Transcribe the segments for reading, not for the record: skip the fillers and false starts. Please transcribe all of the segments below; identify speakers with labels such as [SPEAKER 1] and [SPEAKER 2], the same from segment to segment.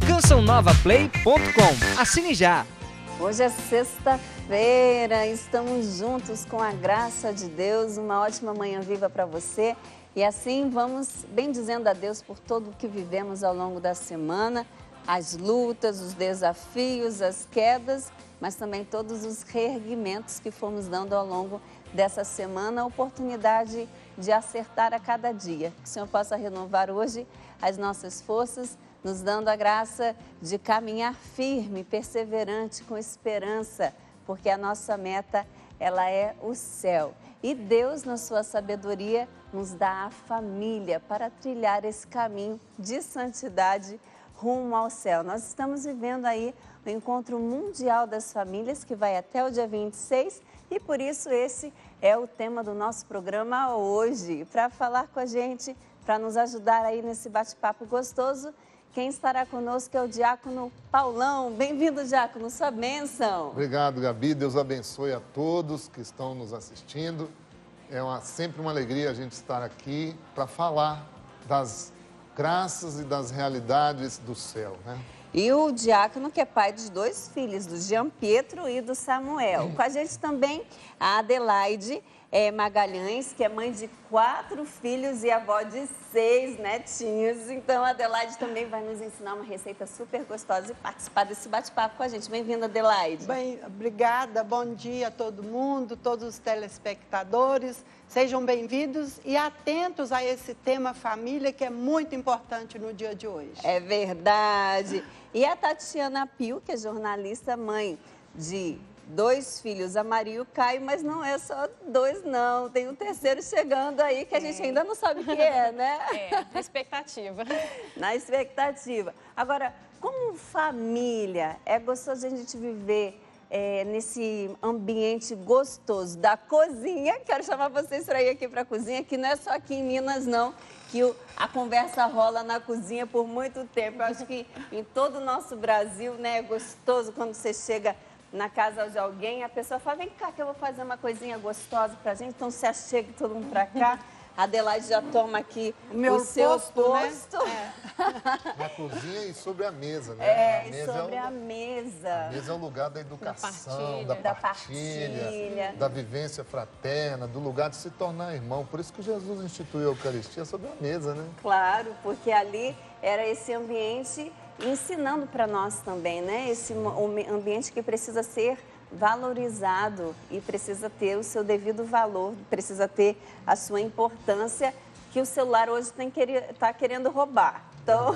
[SPEAKER 1] cançãonovaplay.com. Assine já!
[SPEAKER 2] Hoje é sexta-feira, estamos juntos com a graça de Deus, uma ótima manhã viva para você. E assim vamos bendizendo a Deus por tudo o que vivemos ao longo da semana, as lutas, os desafios, as quedas, mas também todos os reerguimentos que fomos dando ao longo dessa semana, a oportunidade de acertar a cada dia. Que o Senhor possa renovar hoje as nossas forças, nos dando a graça de caminhar firme, perseverante, com esperança, porque a nossa meta, ela é o céu. E Deus, na sua sabedoria, nos dá a família para trilhar esse caminho de santidade rumo ao céu. Nós estamos vivendo aí o Encontro Mundial das Famílias, que vai até o dia 26, e por isso esse é o tema do nosso programa hoje. Para falar com a gente, para nos ajudar aí nesse bate-papo gostoso, quem estará conosco é o diácono Paulão. Bem-vindo, diácono, sua bênção.
[SPEAKER 3] Obrigado, Gabi. Deus abençoe a todos que estão nos assistindo. É sempre uma alegria a gente estar aqui para falar das graças e das realidades do céu, né?
[SPEAKER 2] E o diácono que é pai dos 2 filhos, do Jean Pietro e do Samuel. Com a gente também a Adelaide Magalhães, que é mãe de 4 filhos e avó de 6 netinhos. Então, a Adelaide também vai nos ensinar uma receita super gostosa e participar desse bate-papo com a gente. Bem-vinda, Adelaide.
[SPEAKER 4] Bem, obrigada. Bom dia a todo mundo, todos os telespectadores. Sejam bem-vindos e atentos a esse tema família, que é muito importante no dia de hoje.
[SPEAKER 2] É verdade. E a Tatiana Pio, que é jornalista, mãe de 2 filhos, a Maria e o Caio, mas não é só 2, não. Tem um terceiro chegando aí que a gente ainda não sabe o que é, né?
[SPEAKER 5] Na expectativa.
[SPEAKER 2] Na expectativa. Agora, como família, é gostoso a gente viver nesse ambiente gostoso da cozinha. Quero chamar vocês para ir aqui para a cozinha, que não é só aqui em Minas, não, que a conversa rola na cozinha por muito tempo. Eu acho que em todo o nosso Brasil, né, é gostoso quando você chega na casa de alguém, a pessoa fala, vem cá que eu vou fazer uma coisinha gostosa pra gente, então você chega todo mundo pra cá, a Adelaide já toma aqui o seu posto.
[SPEAKER 4] Né?
[SPEAKER 3] Na cozinha e sobre a mesa, né?
[SPEAKER 2] Sobre a mesa.
[SPEAKER 3] A mesa é o lugar da educação, da partilha, da vivência fraterna, do lugar de se tornar irmão. Por isso que Jesus instituiu a Eucaristia sobre a mesa, né?
[SPEAKER 2] Claro, porque ali era esse ambiente ensinando para nós também, né? Esse ambiente que precisa ser valorizado e precisa ter o seu devido valor, precisa ter a sua importância, que o celular hoje está querendo roubar. Então,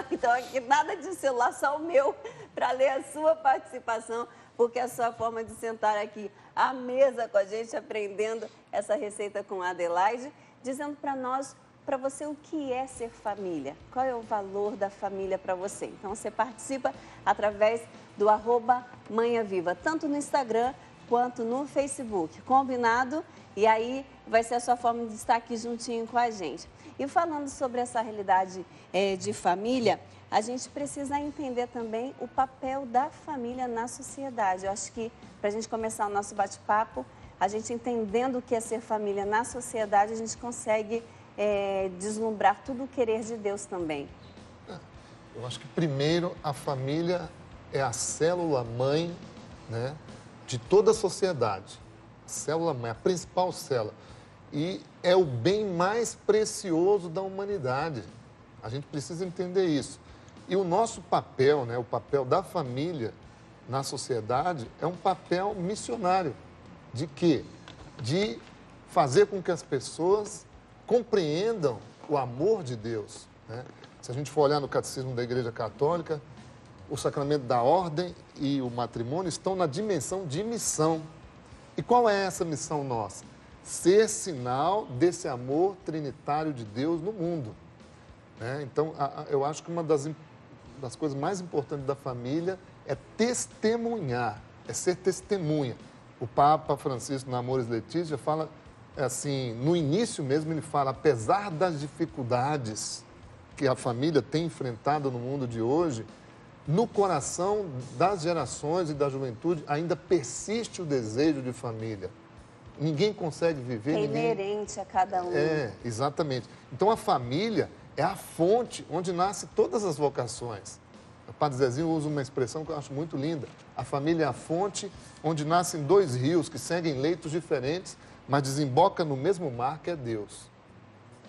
[SPEAKER 2] então aqui nada de celular, só o meu, para ler a sua participação, porque é a sua forma de sentar aqui à mesa com a gente, aprendendo essa receita com a Adelaide, dizendo para nós, para você, o que é ser família? Qual é o valor da família para você? Então, você participa através do @manhãviva, tanto no Instagram quanto no Facebook. Combinado? E aí vai ser a sua forma de estar aqui juntinho com a gente. E falando sobre essa realidade de família, a gente precisa entender também o papel da família na sociedade. Eu acho que, para a gente começar o nosso bate-papo, a gente entendendo o que é ser família na sociedade, a gente consegue deslumbrar tudo o querer de Deus também.
[SPEAKER 3] Eu acho que primeiro a família é a célula-mãe, né, de toda a sociedade. A célula-mãe, a principal célula. E é o bem mais precioso da humanidade. A gente precisa entender isso. E o nosso papel, né, o papel da família na sociedade é um papel missionário. De quê? De fazer com que as pessoas compreendam o amor de Deus, né? Se a gente for olhar no Catecismo da Igreja Católica, o sacramento da ordem e o matrimônio estão na dimensão de missão. E qual é essa missão nossa? Ser sinal desse amor trinitário de Deus no mundo, né? Então, eu acho que uma das coisas mais importantes da família é testemunhar, é ser testemunha. O Papa Francisco, na Amoris Laetitia, fala assim, no início mesmo ele fala, apesar das dificuldades que a família tem enfrentado no mundo de hoje, no coração das gerações e da juventude ainda persiste o desejo de família. Ninguém consegue viver...
[SPEAKER 2] É inerente a cada um.
[SPEAKER 3] Exatamente. Então, a família é a fonte onde nascem todas as vocações. O Padre Zezinho usa uma expressão que eu acho muito linda. A família é a fonte onde nascem dois rios que seguem leitos diferentes, mas desembocam no mesmo mar que é Deus.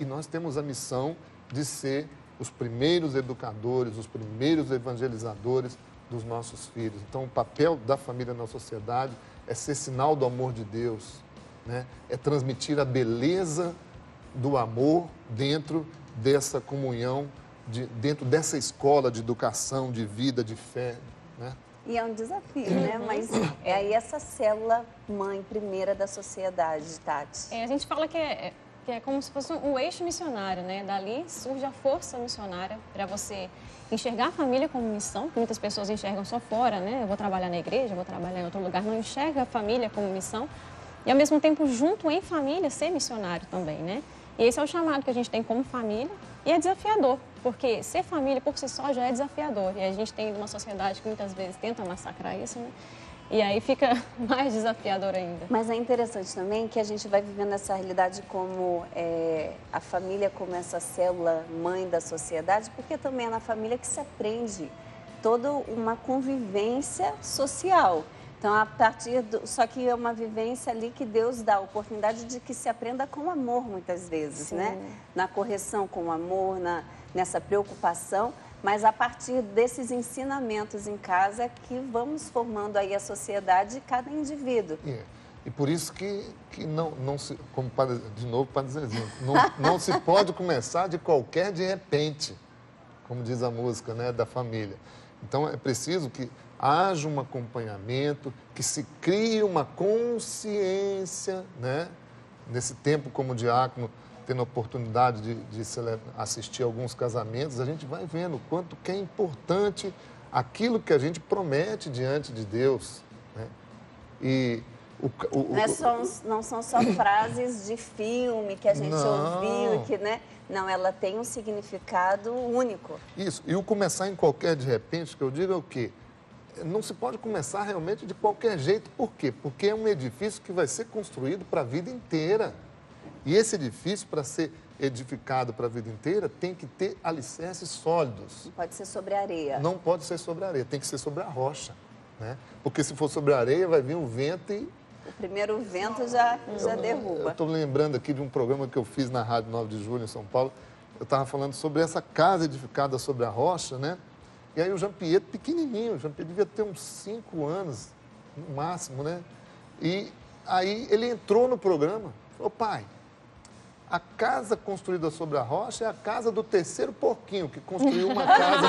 [SPEAKER 3] E nós temos a missão de ser os primeiros educadores, os primeiros evangelizadores dos nossos filhos. Então, o papel da família na sociedade é ser sinal do amor de Deus, né? É transmitir a beleza do amor dentro dessa comunhão, dentro dessa escola de educação, de vida, de fé, né?
[SPEAKER 2] E é um desafio, né? Mas é aí essa célula mãe primeira da sociedade, Tati.
[SPEAKER 5] A gente fala que é como se fosse um eixo missionário, né? Dali surge a força missionária para você enxergar a família como missão. Muitas pessoas enxergam só fora, né? Eu vou trabalhar na igreja, eu vou trabalhar em outro lugar. Não enxerga a família como missão. E, ao mesmo tempo, junto em família, ser missionário também, né? E esse é o chamado que a gente tem como família. E é desafiador, porque ser família por si só já é desafiador. E a gente tem uma sociedade que muitas vezes tenta massacrar isso, né? E aí fica mais desafiador ainda.
[SPEAKER 2] Mas é interessante também que a gente vai vivendo essa realidade como a família como essa célula mãe da sociedade, porque também é na família que se aprende toda uma convivência social. Então, só que é uma vivência ali que Deus dá a oportunidade de que se aprenda com amor muitas vezes,
[SPEAKER 5] Sim.
[SPEAKER 2] né? Na correção com amor, nessa preocupação. Mas a partir desses ensinamentos em casa que vamos formando aí a sociedade e cada indivíduo.
[SPEAKER 3] E por isso que não se, como de novo para dizer assim, não se pode começar de repente, como diz a música, né, da família. Então é preciso que haja um acompanhamento, que se crie uma consciência, né, nesse tempo como diácono, tendo a oportunidade de assistir alguns casamentos, a gente vai vendo o quanto que é importante aquilo que a gente promete diante de Deus, né? E
[SPEAKER 2] não são só frases de filme que a gente ouviu, né? Não, ela tem um significado único.
[SPEAKER 3] Isso, e o começar em qualquer de repente, que eu digo é o quê? Não se pode começar realmente de qualquer jeito. Por quê? Porque é um edifício que vai ser construído para a vida inteira. E esse edifício, para ser edificado para a vida inteira, tem que ter alicerces sólidos.
[SPEAKER 2] Não pode ser sobre areia.
[SPEAKER 3] Não pode ser sobre areia, tem que ser sobre a rocha, né? Porque se for sobre a areia, vai vir um vento e...
[SPEAKER 2] O primeiro vento já derruba.
[SPEAKER 3] Eu estou lembrando aqui de um programa que eu fiz na Rádio 9 de Julho, em São Paulo. Eu estava falando sobre essa casa edificada sobre a rocha, né? E aí o Jean Pietro, pequenininho, o Jean Pietro devia ter uns 5 anos, no máximo, né? E aí ele entrou no programa, falou, pai, a casa construída sobre a rocha é a casa do terceiro porquinho, que construiu uma casa...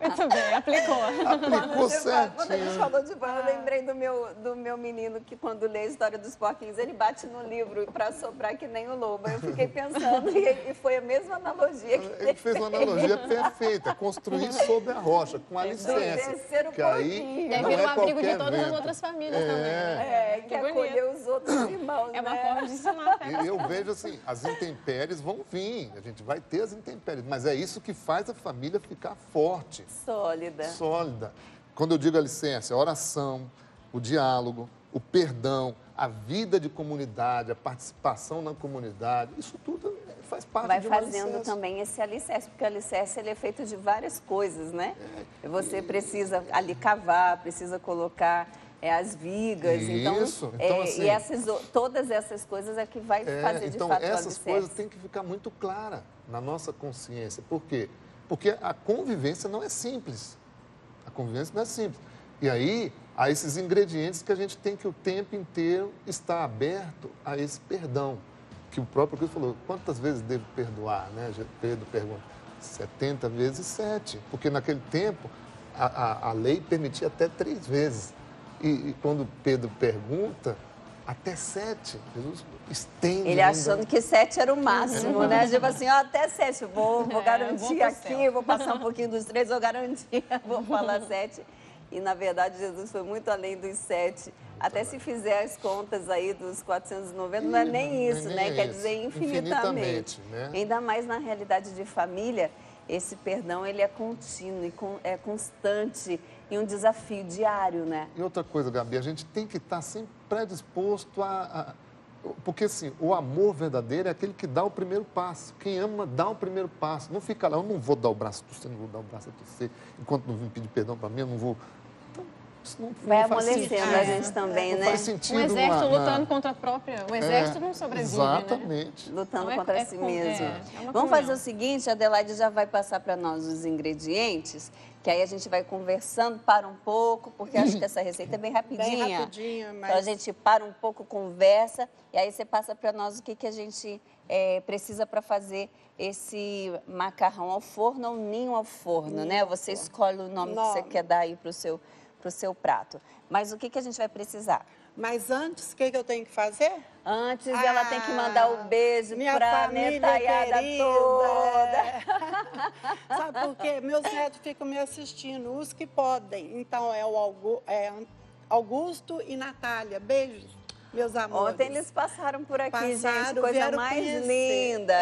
[SPEAKER 5] Muito bem, aplicou.
[SPEAKER 3] Aplicou certinho.
[SPEAKER 2] Quando a gente falou de banho, eu lembrei do meu menino que, quando lê a história dos porquinhos, ele bate no livro para soprar que nem o lobo. Eu fiquei pensando, e foi a mesma analogia que
[SPEAKER 3] ele fez uma analogia perfeita, construir sobre a rocha, com alicerce.
[SPEAKER 2] Terceiro
[SPEAKER 3] que aí
[SPEAKER 5] porquinho. Deve vir um abrigo de todas as outras famílias também. Né?
[SPEAKER 2] Que acolheu os outros irmãos,
[SPEAKER 5] É uma forma de ensinar.
[SPEAKER 3] E eu vejo assim, as intempéries vão vir, a gente vai ter as intempéries, mas é isso que faz a família ficar forte. Sólida. Quando eu digo alicerce, a oração, o diálogo, o perdão, a vida de comunidade, a participação na comunidade, isso tudo faz parte de um alicerce.
[SPEAKER 2] Vai fazendo também esse alicerce, porque o alicerce ele é feito de várias coisas, né? Você precisa ali cavar, precisa colocar... as vigas,
[SPEAKER 3] isso. Então assim,
[SPEAKER 2] e todas essas coisas é que vai fazer de fato o alicerce.
[SPEAKER 3] Essas coisas têm que ficar muito claras na nossa consciência. Por quê? Porque a convivência não é simples. A convivência não é simples. E aí, há esses ingredientes que a gente tem que o tempo inteiro estar aberto a esse perdão. Que o próprio Cristo falou, quantas vezes devo perdoar? Né? Pedro pergunta, 70 vezes 7. Porque naquele tempo, a lei permitia até 3 vezes. E quando Pedro pergunta, até 7, Jesus estende.
[SPEAKER 2] Ele achando que 7 era o máximo, né? Tipo assim, ó, até 7, vou garantir aqui, vou passar um pouquinho dos 3, vou garantir, vou falar 7. E, na verdade, Jesus foi muito além dos 7. Até se fizer as contas aí dos 490, não é nem isso, né? Quer dizer, infinitamente.
[SPEAKER 3] Né?
[SPEAKER 2] Ainda mais na realidade de família, esse perdão ele é contínuo, é constante e um desafio diário, né?
[SPEAKER 3] E outra coisa, Gabi, a gente tem que estar sempre predisposto porque, assim, o amor verdadeiro é aquele que dá o primeiro passo. Quem ama, dá o primeiro passo. Não fica lá, eu não vou dar o braço a você, não vou dar o braço a você. Enquanto não me pedir perdão para mim, eu não vou... Então, isso não
[SPEAKER 2] vai
[SPEAKER 3] faz
[SPEAKER 2] amolecendo
[SPEAKER 3] sentido.
[SPEAKER 2] a gente também,
[SPEAKER 3] Não
[SPEAKER 2] né?
[SPEAKER 3] faz sentido.
[SPEAKER 5] Um exército lutando contra a própria... O exército não sobrevive,
[SPEAKER 3] exatamente.
[SPEAKER 5] né?
[SPEAKER 2] Lutando
[SPEAKER 5] Então,
[SPEAKER 2] contra si mesmo.
[SPEAKER 5] uma
[SPEAKER 2] Vamos fazer
[SPEAKER 5] comunhão.
[SPEAKER 2] o seguinte, a Adelaide já vai passar para nós os ingredientes, que aí a gente vai conversando, para um pouco, porque acho que essa receita é bem rapidinha.
[SPEAKER 4] Bem rapidinha, mas...
[SPEAKER 2] Então a gente para um pouco, conversa, e aí você passa para nós o que a gente precisa para fazer esse macarrão ao forno ou ninho ao forno, né? Você escolhe o nome que você quer dar aí para o seu prato. Mas o que a gente vai precisar?
[SPEAKER 4] Mas antes, o que eu tenho que fazer?
[SPEAKER 2] Antes ela tem que mandar o beijo
[SPEAKER 4] minha
[SPEAKER 2] para a
[SPEAKER 4] família
[SPEAKER 2] netaiada
[SPEAKER 4] querida,
[SPEAKER 2] toda.
[SPEAKER 4] Sabe por quê? Meus netos ficam me assistindo, os que podem. Então, é Augusto e Natália. Beijos, meus amores.
[SPEAKER 2] Ontem eles passaram por aqui, gente, coisa
[SPEAKER 4] vieram
[SPEAKER 2] mais
[SPEAKER 4] conhecer,
[SPEAKER 2] linda.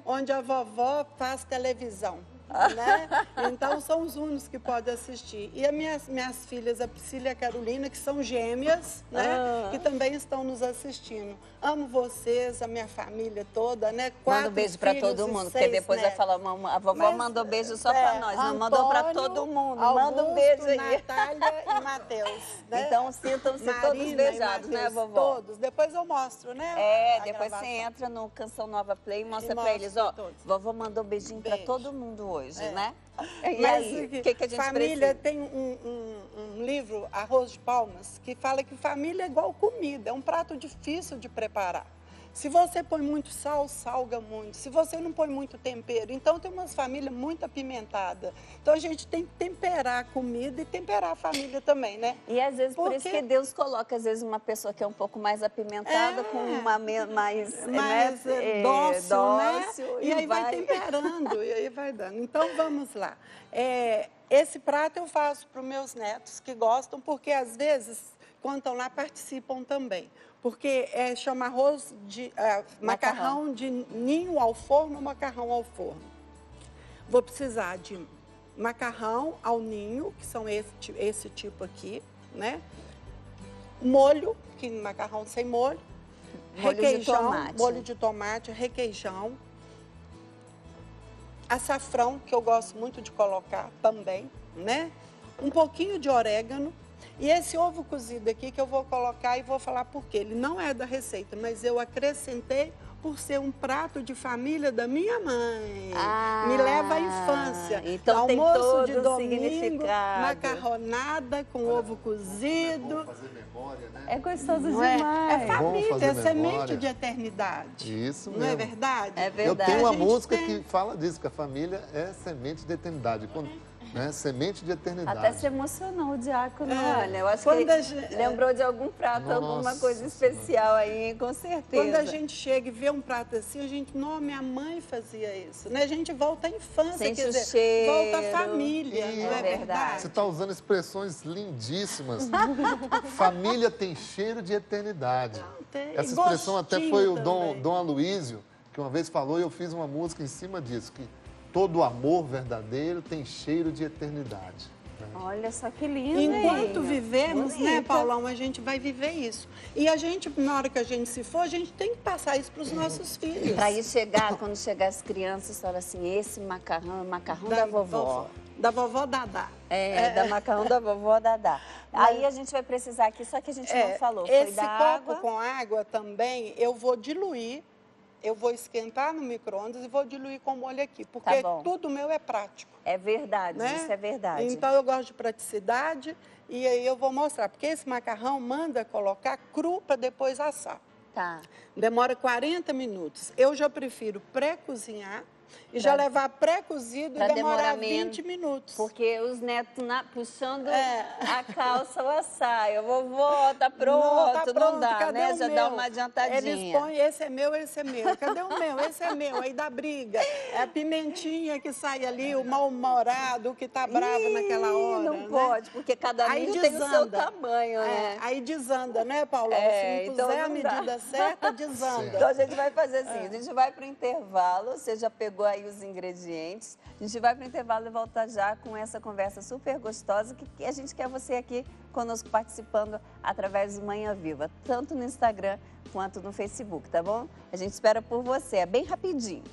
[SPEAKER 4] Onde a vovó faz televisão. Né? Então, são os únicos que podem assistir. E as minhas filhas, a Priscila e a Carolina, que são gêmeas, né? Que também estão nos assistindo. Amo vocês, a minha família toda, né?
[SPEAKER 2] Manda um beijo para todo mundo, porque depois vai falar, a vovó mandou beijo só para nós, não mandou para todo mundo. Manda um beijo aí.
[SPEAKER 4] Natália e Matheus. Né?
[SPEAKER 2] Então, sintam-se todos beijados, né, vovó?
[SPEAKER 4] Todos. Depois eu mostro, né?
[SPEAKER 2] Depois você entra no Canção Nova Play e mostra para
[SPEAKER 4] mostro
[SPEAKER 2] eles, ó,
[SPEAKER 4] todos.
[SPEAKER 2] vovó mandou beijinho para todo mundo hoje, né? E
[SPEAKER 4] Mas
[SPEAKER 2] aí, o que a gente
[SPEAKER 4] família
[SPEAKER 2] precisa?
[SPEAKER 4] tem um livro, Arroz de Palmas, que fala que família é igual comida, é um prato difícil de preparar. Se você põe muito sal, salga muito. Se você não põe muito tempero, então tem umas famílias muito apimentadas. Então a gente tem que temperar a comida e temperar a família também, né?
[SPEAKER 2] E às vezes por isso que Deus coloca, às vezes, uma pessoa que é um pouco mais apimentada com uma mais
[SPEAKER 4] dócil, né?
[SPEAKER 2] E
[SPEAKER 4] aí vai temperando, e aí vai dando. Então vamos lá. Esse prato eu faço para os meus netos que gostam, porque às vezes, quando estão lá, participam também. Porque chama arroz de macarrão de ninho ao forno ou macarrão ao forno. Vou precisar de macarrão ao ninho, que são esse tipo aqui, né? Molho, que macarrão sem molho. Requeijão, molho de tomate, requeijão. Açafrão, que eu gosto muito de colocar também, né? Um pouquinho de orégano. E esse ovo cozido aqui que eu vou colocar e vou falar por quê. Ele não é da receita, mas eu acrescentei por ser um prato de família da minha mãe. Me leva à infância.
[SPEAKER 2] Então tem
[SPEAKER 4] almoço
[SPEAKER 2] todo
[SPEAKER 4] de domingo,
[SPEAKER 2] significado.
[SPEAKER 4] Macarronada com ovo cozido.
[SPEAKER 3] Fazer memória, né?
[SPEAKER 2] É gostoso
[SPEAKER 4] Não
[SPEAKER 2] demais.
[SPEAKER 4] É família,
[SPEAKER 3] fazer
[SPEAKER 4] é semente
[SPEAKER 3] memória.
[SPEAKER 4] de eternidade.
[SPEAKER 3] Isso
[SPEAKER 4] Não é
[SPEAKER 3] mesmo.
[SPEAKER 4] verdade?
[SPEAKER 2] É
[SPEAKER 3] Eu
[SPEAKER 2] verdade.
[SPEAKER 3] tenho uma
[SPEAKER 4] A gente
[SPEAKER 3] música
[SPEAKER 4] tem.
[SPEAKER 3] que fala disso, que a família é semente de eternidade. Né? Semente de eternidade.
[SPEAKER 2] Até se emocionou o diácono, olha. Eu acho
[SPEAKER 4] Quando
[SPEAKER 2] que
[SPEAKER 4] a gente-
[SPEAKER 2] lembrou de algum prato, alguma
[SPEAKER 3] Nossa
[SPEAKER 2] coisa especial aí, com certeza.
[SPEAKER 4] Quando a gente chega e vê um prato assim, a gente, não, minha mãe fazia isso, né? A gente volta à infância,
[SPEAKER 2] Sente
[SPEAKER 4] quer
[SPEAKER 2] o
[SPEAKER 4] dizer,
[SPEAKER 2] cheiro.
[SPEAKER 4] volta à família,
[SPEAKER 3] E
[SPEAKER 4] não é
[SPEAKER 2] verdade.
[SPEAKER 4] verdade?
[SPEAKER 3] Você está usando expressões lindíssimas. Família tem cheiro de eternidade.
[SPEAKER 4] tem.
[SPEAKER 3] Essa expressão até
[SPEAKER 4] Gostinho
[SPEAKER 3] foi o
[SPEAKER 4] também.
[SPEAKER 3] Dom Aloísio, que uma vez falou, e eu fiz uma música em cima disso, que todo amor verdadeiro tem cheiro de eternidade. Né?
[SPEAKER 2] Olha só que lindo,
[SPEAKER 4] Enquanto
[SPEAKER 2] hein?
[SPEAKER 4] vivemos, né,
[SPEAKER 2] Bonita.
[SPEAKER 4] Paulão, a gente vai viver isso. E a gente, na hora que a gente se for, a gente tem que passar isso para os nossos filhos.
[SPEAKER 2] Para ir chegar, quando chegar as crianças, fala assim, esse macarrão é macarrão da vovó.
[SPEAKER 4] Da vovó Dadá.
[SPEAKER 2] Da macarrão da vovó Dadá. Aí a gente vai precisar aqui, só que a gente não falou, foi
[SPEAKER 4] Esse
[SPEAKER 2] da
[SPEAKER 4] copo
[SPEAKER 2] água.
[SPEAKER 4] com água também, eu vou diluir, eu vou esquentar no micro-ondas e vou diluir com molho aqui, porque
[SPEAKER 2] bom.
[SPEAKER 4] tudo meu é prático.
[SPEAKER 2] É verdade,
[SPEAKER 4] Né?
[SPEAKER 2] isso é verdade.
[SPEAKER 4] Então, eu gosto de praticidade e aí eu vou mostrar, porque esse macarrão manda colocar cru para depois assar.
[SPEAKER 2] Tá.
[SPEAKER 4] Demora 40 minutos. Eu já prefiro pré-cozinhar e já levar pré-cozido
[SPEAKER 2] pra
[SPEAKER 4] e demorar
[SPEAKER 2] demorar menos,
[SPEAKER 4] 20 minutos.
[SPEAKER 2] Porque os netos puxando a calça ou a saia. Vovó, tá pronto, não dá,
[SPEAKER 4] cadê
[SPEAKER 2] né?
[SPEAKER 4] o
[SPEAKER 2] Já
[SPEAKER 4] meu?
[SPEAKER 2] dá uma adiantadinha.
[SPEAKER 4] Eles põem, esse é meu, esse é meu. Cadê o meu? Esse é meu. Aí dá briga. É a pimentinha que sai ali, o mal-humorado, o que tá bravo naquela hora.
[SPEAKER 2] Não
[SPEAKER 4] né?
[SPEAKER 2] pode, porque cada
[SPEAKER 4] Aí
[SPEAKER 2] ninho tem o seu
[SPEAKER 4] desanda.
[SPEAKER 2] tamanho, né?
[SPEAKER 4] Aí desanda, né, Paulão? Se não
[SPEAKER 2] então
[SPEAKER 4] puser a
[SPEAKER 2] não dá.
[SPEAKER 4] medida certa, desanda.
[SPEAKER 2] Então a gente vai fazer assim, a gente vai pro intervalo, você já pegou pegou aí os ingredientes. A gente vai para o intervalo e volta já com essa conversa super gostosa que a gente quer você aqui conosco participando através do Manhã Viva, tanto no Instagram quanto no Facebook, tá bom? A gente espera por você, é bem rapidinho.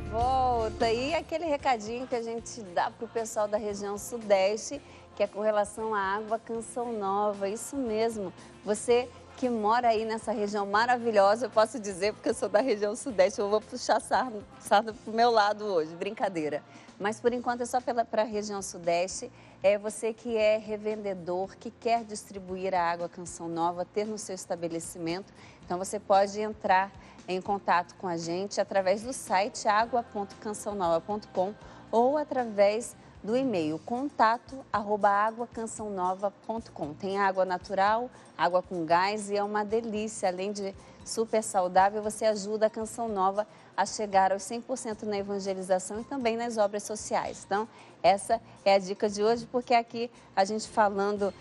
[SPEAKER 2] Volta, e aquele recadinho que a gente dá para o pessoal da região Sudeste, que é com relação à água Canção Nova, isso mesmo. Você que mora aí nessa região maravilhosa, eu posso dizer, porque eu sou da região Sudeste, eu vou puxar sardo pro meu lado hoje, brincadeira. Mas por enquanto é só para a região Sudeste. É você que é revendedor, que quer distribuir a água Canção Nova, ter no seu estabelecimento. Então você pode entrar em contato com a gente através do site agua.cançãonova.com ou através do e-mail contato@aguacançãonova.com. Tem água natural, água com gás e é uma delícia. Além de super saudável, você ajuda a Canção Nova a chegar aos 100% na evangelização e também nas obras sociais. Então, essa é a dica de hoje, porque aqui a gente falando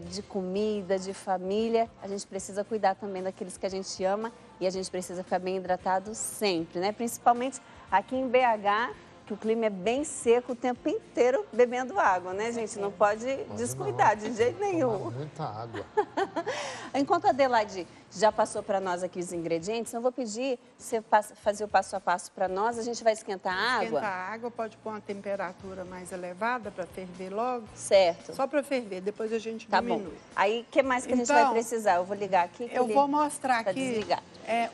[SPEAKER 2] de comida, de família, a gente precisa cuidar também daqueles que a gente ama e a gente precisa ficar bem hidratado sempre, né? Principalmente aqui em BH, que o clima é bem seco o tempo inteiro bebendo água, né, gente? Não pode descuidar de jeito nenhum.
[SPEAKER 3] Muita água.
[SPEAKER 2] Enquanto a Adelaide já passou para nós aqui os ingredientes, eu vou pedir você fazer o passo a passo para nós. A gente vai esquentar a água.
[SPEAKER 4] Esquentar a água, pode pôr uma temperatura mais elevada para ferver logo.
[SPEAKER 2] Certo.
[SPEAKER 4] Só para ferver, depois a gente
[SPEAKER 2] Tá
[SPEAKER 4] diminui.
[SPEAKER 2] bom. Aí, o que mais que a gente vai precisar? Eu vou ligar aqui.
[SPEAKER 4] Eu vou mostrar
[SPEAKER 2] pra
[SPEAKER 4] aqui.
[SPEAKER 2] desligar.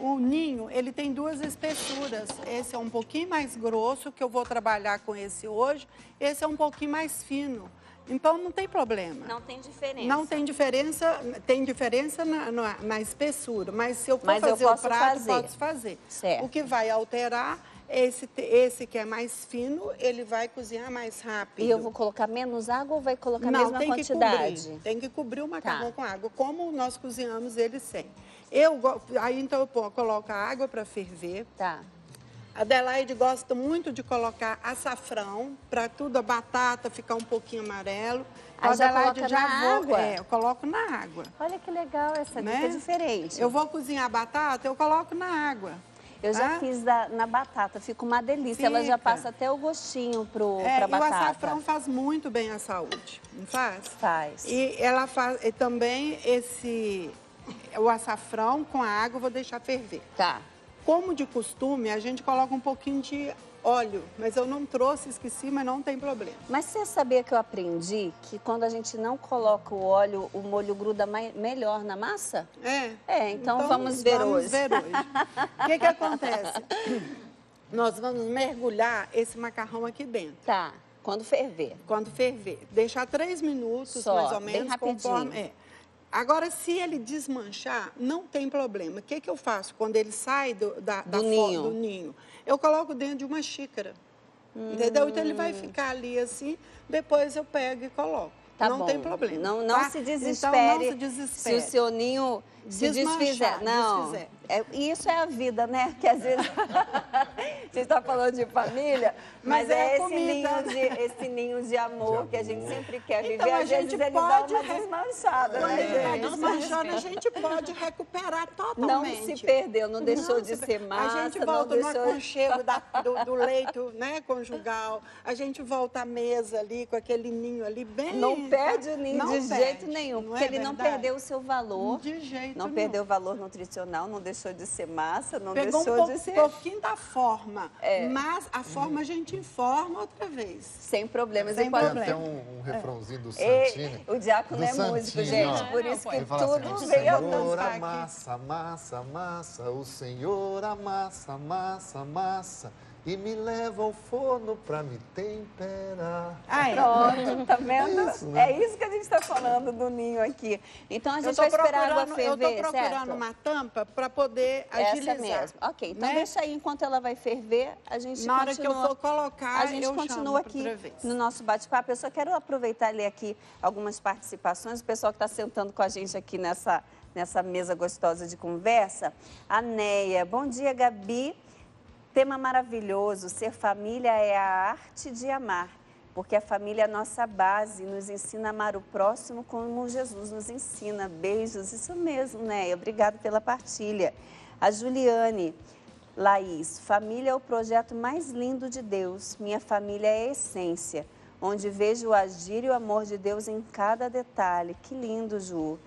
[SPEAKER 4] O ninho, ele tem duas espessuras. Esse é um pouquinho mais grosso, que eu vou trabalhar com esse hoje. Esse é um pouquinho mais fino. Então, não tem problema.
[SPEAKER 2] Não tem diferença.
[SPEAKER 4] Não tem diferença. Tem diferença na espessura. Mas se eu for fazer o prato, posso fazer.
[SPEAKER 2] Certo.
[SPEAKER 4] O que vai alterar, esse que é mais fino, ele vai cozinhar mais rápido.
[SPEAKER 2] E eu vou colocar menos água ou vai colocar a mesma quantidade?
[SPEAKER 4] Tem que cobrir o macarrão
[SPEAKER 2] Tá.
[SPEAKER 4] com água, como nós cozinhamos ele sem. Aí, então, eu coloco a água para ferver.
[SPEAKER 2] Tá.
[SPEAKER 4] A Adelaide gosta muito de colocar açafrão, para tudo, a batata ficar um pouquinho amarelo.
[SPEAKER 2] Aí já coloca na água?
[SPEAKER 4] Eu coloco na água.
[SPEAKER 2] Olha que legal, essa
[SPEAKER 4] Né?
[SPEAKER 2] dica é diferente.
[SPEAKER 4] Eu vou cozinhar a batata, eu coloco na água.
[SPEAKER 2] Eu já fiz na batata, fica uma delícia. Ela já passa até o gostinho pra batata.
[SPEAKER 4] E o açafrão faz muito bem à saúde, não faz?
[SPEAKER 2] Faz.
[SPEAKER 4] E ela faz e também o açafrão com a água eu vou deixar ferver.
[SPEAKER 2] Tá.
[SPEAKER 4] Como de costume, a gente coloca um pouquinho de óleo, mas eu não trouxe, esqueci, mas não tem problema.
[SPEAKER 2] Mas você sabia que eu aprendi que quando a gente não coloca o óleo, o molho gruda melhor na massa? Então vamos ver hoje.
[SPEAKER 4] Vamos ver hoje. O que acontece? Nós vamos mergulhar esse macarrão aqui dentro.
[SPEAKER 2] Tá, quando ferver.
[SPEAKER 4] Quando ferver. Deixar 3 minutos,
[SPEAKER 2] Só,
[SPEAKER 4] mais ou
[SPEAKER 2] bem
[SPEAKER 4] menos,
[SPEAKER 2] rapidinho.
[SPEAKER 4] conforme... Agora, se ele desmanchar, não tem problema. O que eu faço quando ele sai do ninho? Eu coloco dentro de uma xícara, entendeu? Então, ele vai ficar ali assim, depois eu pego e coloco.
[SPEAKER 2] Tá
[SPEAKER 4] não
[SPEAKER 2] bom.
[SPEAKER 4] tem problema.
[SPEAKER 2] Não se desespere,
[SPEAKER 4] então, não se desespere
[SPEAKER 2] se o seu ninho se desfizer. Não, isso é a vida, né? Que às vezes a gente está falando de família, mas é esse ninho de amor que a gente sempre quer viver.
[SPEAKER 4] Então,
[SPEAKER 2] às vezes ele dá uma desmanchada,
[SPEAKER 4] Quando
[SPEAKER 2] né,
[SPEAKER 4] ele está
[SPEAKER 2] gente?
[SPEAKER 4] desmanchando, a gente pode recuperar totalmente.
[SPEAKER 2] Não se perdeu, não deixou de ser massa.
[SPEAKER 4] A gente volta no aconchego do leito, né, conjugal. A gente volta à mesa ali, com aquele ninho ali bem...
[SPEAKER 2] Não perde o ninho de jeito nenhum, porque ele não
[SPEAKER 4] verdade?
[SPEAKER 2] perdeu o seu valor.
[SPEAKER 4] De jeito
[SPEAKER 2] não
[SPEAKER 4] nenhum.
[SPEAKER 2] Perdeu o valor nutricional, não deixou de ser massa, não
[SPEAKER 4] Pegou
[SPEAKER 2] deixou de ser...
[SPEAKER 4] pouquinho da forma, mas a forma a gente informa outra vez.
[SPEAKER 2] Sem problemas.
[SPEAKER 4] Sem
[SPEAKER 3] Tem
[SPEAKER 4] problema.
[SPEAKER 3] até um refrãozinho do Santini.
[SPEAKER 2] O diácono é
[SPEAKER 3] Santini,
[SPEAKER 2] músico, gente,
[SPEAKER 3] ó.
[SPEAKER 2] por isso que
[SPEAKER 3] Ele fala assim,
[SPEAKER 2] tudo
[SPEAKER 3] o
[SPEAKER 2] veio a
[SPEAKER 3] Senhor
[SPEAKER 2] dançar aqui.
[SPEAKER 3] amassa, amassa, amassa, o Senhor amassa, amassa, amassa, e me leva ao forno pra me temperar.
[SPEAKER 2] Pronto, tá vendo?
[SPEAKER 3] É isso, né?
[SPEAKER 2] É isso que a gente está falando do ninho aqui. Então, a gente vai esperar a água ferver,
[SPEAKER 4] Eu estou procurando
[SPEAKER 2] certo?
[SPEAKER 4] uma tampa para poder agilizar.
[SPEAKER 2] Essa mesmo. Ok, então
[SPEAKER 4] né?
[SPEAKER 2] deixa aí, enquanto ela vai ferver, a gente
[SPEAKER 4] Na hora
[SPEAKER 2] continua...
[SPEAKER 4] que eu for colocar,
[SPEAKER 2] a gente
[SPEAKER 4] eu
[SPEAKER 2] continua
[SPEAKER 4] chamo
[SPEAKER 2] aqui
[SPEAKER 4] outra vez.
[SPEAKER 2] no nosso bate-papo. Eu só quero aproveitar e ler aqui algumas participações. O pessoal que está sentando com a gente aqui nessa mesa gostosa de conversa. A Neia, bom dia, Gabi. Tema maravilhoso, ser família é a arte de amar, porque a família é a nossa base, nos ensina a amar o próximo como Jesus nos ensina. Beijos, isso mesmo, né? Obrigada pela partilha. A Juliane, Laís, família é o projeto mais lindo de Deus. Minha família é a essência, onde vejo o agir e o amor de Deus em cada detalhe. Que lindo, Ju.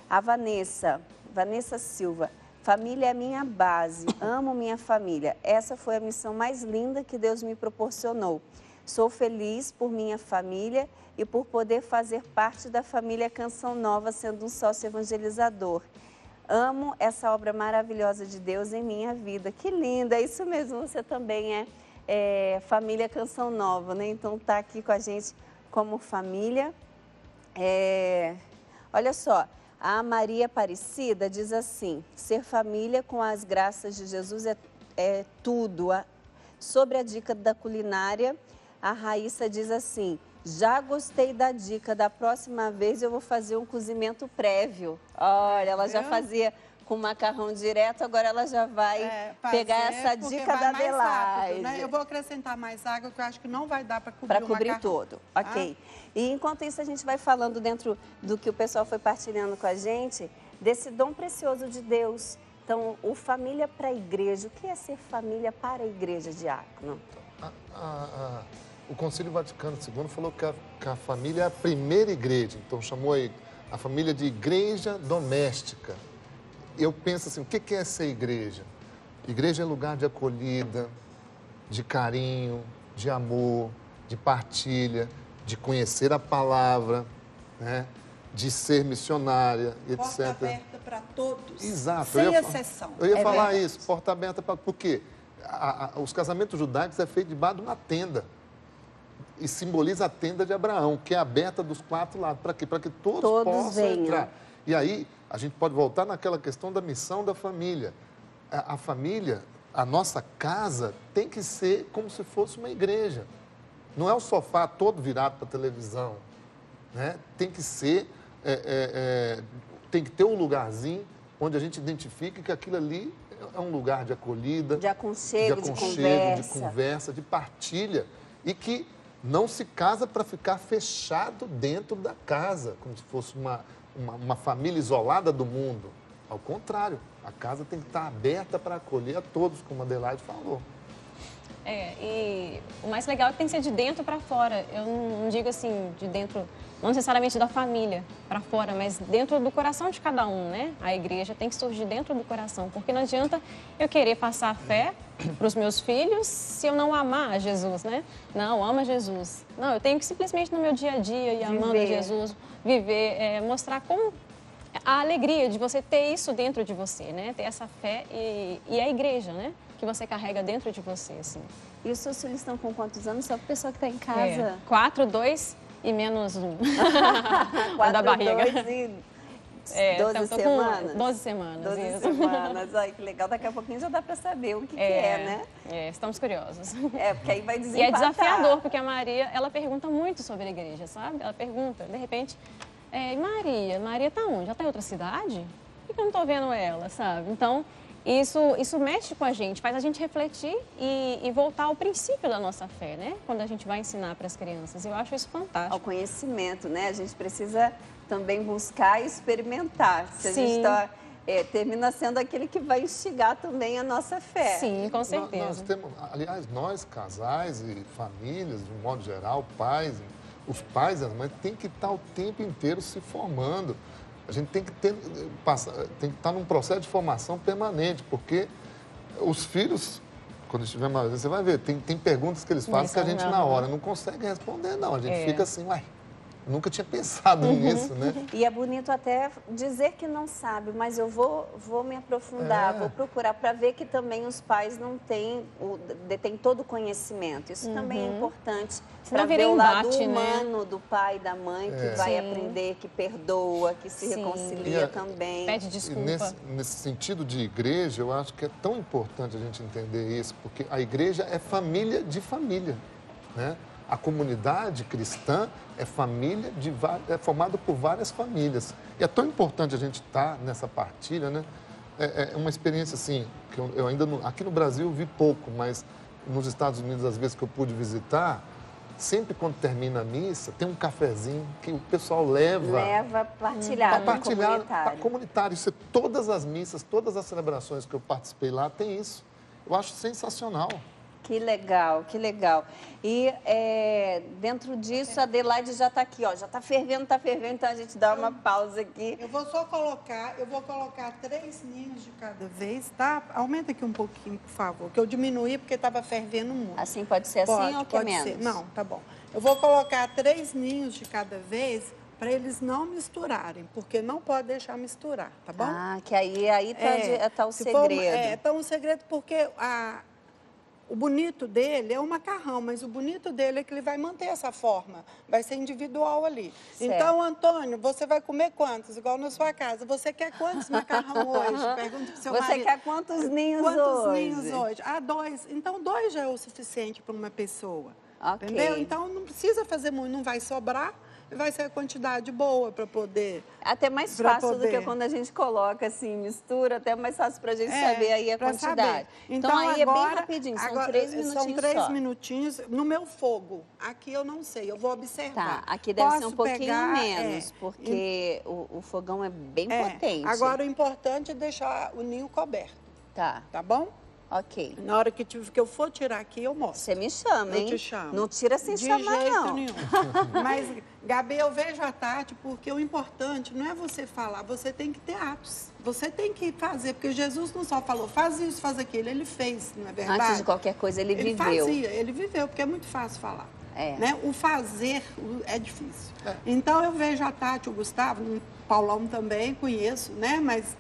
[SPEAKER 2] A Vanessa Silva, família é minha base, amo minha família. Essa foi a missão mais linda que Deus me proporcionou. Sou feliz por minha família e por poder fazer parte da família Canção Nova, sendo um sócio evangelizador. Amo essa obra maravilhosa de Deus em minha vida. Que linda, é isso mesmo, você também é família Canção Nova, né? Então tá aqui com a gente como família. Olha só, a Maria Aparecida diz assim, ser família com as graças de Jesus é tudo. Sobre a dica da culinária, a Raíssa diz assim, já gostei da dica, da próxima vez eu vou fazer um cozimento prévio. Olha, ela já fazia com macarrão direto, agora ela já vai pegar essa dica da Adelaide.
[SPEAKER 4] Né? Eu vou acrescentar mais água, que eu acho que não vai dar para cobrir o macarrão.
[SPEAKER 2] Todo, ok. E enquanto isso, a gente vai falando dentro do que o pessoal foi partilhando com a gente, desse dom precioso de Deus. Então, o família para a igreja, o que é ser família para a igreja, Diácono?
[SPEAKER 3] O Concílio Vaticano II falou que a família é a primeira igreja, então chamou a família de igreja doméstica. Eu penso assim, o que é ser igreja? Igreja é lugar de acolhida, de carinho, de amor, de partilha, de conhecer a palavra, né? De ser missionária, etc.
[SPEAKER 4] Porta aberta para todos,
[SPEAKER 3] exato,
[SPEAKER 4] sem exceção.
[SPEAKER 3] Eu ia falar isso, porta aberta para... Por quê? Os casamentos judaicos é feito debaixo de uma tenda. E simboliza a tenda de Abraão, que é aberta dos 4 lados. Para quê? Para que todos possam
[SPEAKER 2] venham.
[SPEAKER 3] entrar. E aí, a gente pode voltar naquela questão da missão da família. A família, a nossa casa, tem que ser como se fosse uma igreja. Não é o sofá todo virado para a televisão. Né? Tem que ser... tem que ter um lugarzinho onde a gente identifique que aquilo ali é um lugar de acolhida,
[SPEAKER 2] de aconchego, de
[SPEAKER 3] conversa, de partilha. E que não se casa para ficar fechado dentro da casa, como se fosse uma família isolada do mundo. Ao contrário, a casa tem que estar aberta para acolher a todos, como a Adelaide falou.
[SPEAKER 5] E o mais legal é que tem que ser de dentro para fora. Eu não digo assim, de dentro, não necessariamente da família para fora, mas dentro do coração de cada um, né? A igreja tem que surgir dentro do coração, porque não adianta eu querer passar a fé para os meus filhos se eu não amar Jesus, né? Não, ama Jesus. Não, eu tenho que simplesmente no meu dia a dia ir amando Jesus, viver, mostrar como a alegria de você ter isso dentro de você, né? Ter essa fé e a igreja, né? Que você carrega dentro de você, assim.
[SPEAKER 2] E os seus filhos estão com quantos anos? Só para a pessoa que está em casa.
[SPEAKER 5] 4, 2 e menos 1.
[SPEAKER 2] 4,
[SPEAKER 5] da barriga.
[SPEAKER 2] 2 e 12 semanas?
[SPEAKER 5] 12 semanas,
[SPEAKER 2] 12
[SPEAKER 5] isso.
[SPEAKER 2] semanas, olha que legal. Daqui a pouquinho já dá para saber o que é, né?
[SPEAKER 5] Estamos curiosos.
[SPEAKER 2] Porque aí vai desempatar.
[SPEAKER 5] E é desafiador, porque a Maria, ela pergunta muito sobre a igreja, sabe? Ela pergunta, de repente, Maria tá onde? Ela tá em outra cidade? Por que eu não tô vendo ela, sabe? Então... Isso mexe com a gente, faz a gente refletir e voltar ao princípio da nossa fé, né? Quando a gente vai ensinar para as crianças. Eu acho isso fantástico.
[SPEAKER 2] Ao conhecimento, né? A gente precisa também buscar e experimentar. Se a gente termina sendo aquele que vai instigar também a nossa fé.
[SPEAKER 5] Sim, com certeza.
[SPEAKER 3] Nós temos, aliás, nós, casais e famílias, de um modo geral, os pais e as mães, tem que estar o tempo inteiro se formando. A gente tem que estar num processo de formação permanente, porque os filhos, quando estiver mais, você vai ver, tem perguntas que eles fazem que a gente na hora não consegue responder, não. A gente fica assim, nunca tinha pensado nisso, né?
[SPEAKER 2] E é bonito até dizer que não sabe, mas eu vou me aprofundar, vou procurar para ver que também os pais não detêm todo o conhecimento. Isso também é importante para ver o lado humano do pai e da mãe, que vai aprender, que perdoa, que se reconcilia também.
[SPEAKER 5] Pede desculpa.
[SPEAKER 3] E nesse sentido de igreja, eu acho que é tão importante a gente entender isso, porque a igreja é família de família, né? A comunidade cristã é formada por várias famílias. E é tão importante a gente estar nessa partilha, né? É uma experiência assim, que eu ainda aqui no Brasil eu vi pouco, mas nos Estados Unidos, às vezes que eu pude visitar, sempre quando termina a missa, tem um cafezinho que o pessoal leva
[SPEAKER 2] partilhado
[SPEAKER 3] para partilhar, comunitário. Isso, todas as missas, todas as celebrações que eu participei lá, tem isso. Eu acho sensacional.
[SPEAKER 2] Que legal, que legal. E dentro disso, a Adelaide já está aqui, ó, já está fervendo, então a gente dá uma pausa aqui.
[SPEAKER 4] Eu vou colocar 3 ninhos de cada vez, tá? Aumenta aqui um pouquinho, por favor, que eu diminuí porque estava fervendo muito.
[SPEAKER 2] Assim pode ser assim ou que é menos?
[SPEAKER 4] Ser. Não, tá bom. Eu vou colocar 3 ninhos de cada vez para eles não misturarem, porque não pode deixar misturar, tá bom?
[SPEAKER 2] Ah, que aí tá o segredo.
[SPEAKER 4] Tá um segredo porque o bonito dele é o macarrão, mas o bonito dele é que ele vai manter essa forma, vai ser individual ali.
[SPEAKER 2] Certo.
[SPEAKER 4] Então, Antônio, você vai comer quantos? Igual na sua casa. Você quer quantos macarrão hoje? Pergunta pro seu marido.
[SPEAKER 2] Você quer quantos ninhos hoje?
[SPEAKER 4] Quantos ninhos hoje? 2. Então, 2 já é o suficiente para uma pessoa.
[SPEAKER 2] Okay.
[SPEAKER 4] Entendeu? Então, não precisa fazer muito, não vai sobrar. Vai ser a quantidade boa para poder...
[SPEAKER 2] Até mais fácil do que quando a gente coloca assim, mistura, até mais fácil para a gente saber aí a quantidade.
[SPEAKER 4] Saber.
[SPEAKER 2] Então aí agora, é bem rapidinho, são 3 minutinhos
[SPEAKER 4] são 3
[SPEAKER 2] só.
[SPEAKER 4] minutinhos no meu fogo. Aqui eu não sei, eu vou observar.
[SPEAKER 2] Tá, aqui deve ser um pouquinho menos, porque o fogão é bem potente.
[SPEAKER 4] Agora o importante é deixar o ninho coberto.
[SPEAKER 2] Tá.
[SPEAKER 4] Tá bom?
[SPEAKER 2] Ok.
[SPEAKER 4] Na hora que eu for tirar aqui, eu mostro.
[SPEAKER 2] Você me chama, hein?
[SPEAKER 4] Eu te chamo.
[SPEAKER 2] Não tira sem chamar,
[SPEAKER 4] de jeito
[SPEAKER 2] não.
[SPEAKER 4] nenhum. Mas, Gabi, eu vejo a Tati porque o importante não é você falar, você tem que ter atos. Você tem que fazer, porque Jesus não só falou, faz isso, faz aquilo, ele fez, não é verdade?
[SPEAKER 2] Antes de qualquer coisa, ele viveu.
[SPEAKER 4] Ele viveu, porque é muito fácil falar.
[SPEAKER 2] É.
[SPEAKER 4] Né? O fazer é difícil. Então, eu vejo a Tati, o Gustavo, o Paulão também, conheço, né? Mas...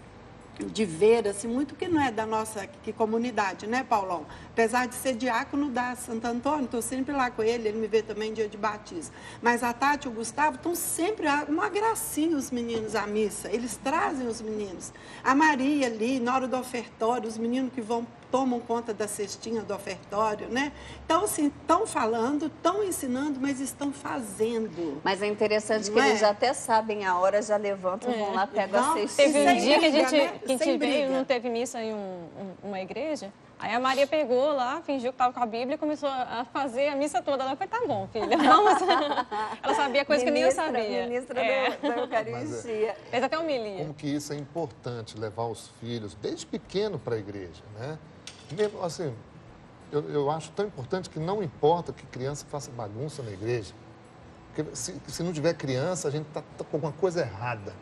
[SPEAKER 4] de ver, assim, muito que não é da nossa comunidade, né, Paulão? Apesar de ser diácono da Santo Antônio, estou sempre lá com ele me vê também dia de batismo. Mas a Tati e o Gustavo estão sempre, uma gracinha os meninos à missa, eles trazem os meninos. A Maria ali, na hora do ofertório, os meninos que tomam conta da cestinha do ofertório, né? Então, assim, estão falando, estão ensinando, mas estão fazendo.
[SPEAKER 2] Mas é interessante que eles já até sabem a hora, já levantam, vão lá, pegam a cestinha.
[SPEAKER 5] Teve um dia que a gente
[SPEAKER 4] Sem
[SPEAKER 5] veio,
[SPEAKER 4] briga.
[SPEAKER 5] não teve missa em uma igreja, aí a Maria pegou lá, fingiu que estava com a Bíblia e começou a fazer a missa toda. Ela falou, tá bom, filha, vamos. Ela sabia coisa que nem eu sabia.
[SPEAKER 2] Ministra da Eucaristia.
[SPEAKER 5] Fez até homilia.
[SPEAKER 3] Como que isso é importante, levar os filhos desde pequeno para a igreja, né? Mesmo assim, eu acho tão importante que não importa que criança faça bagunça na igreja. Porque se não tiver criança, a gente está com alguma coisa errada,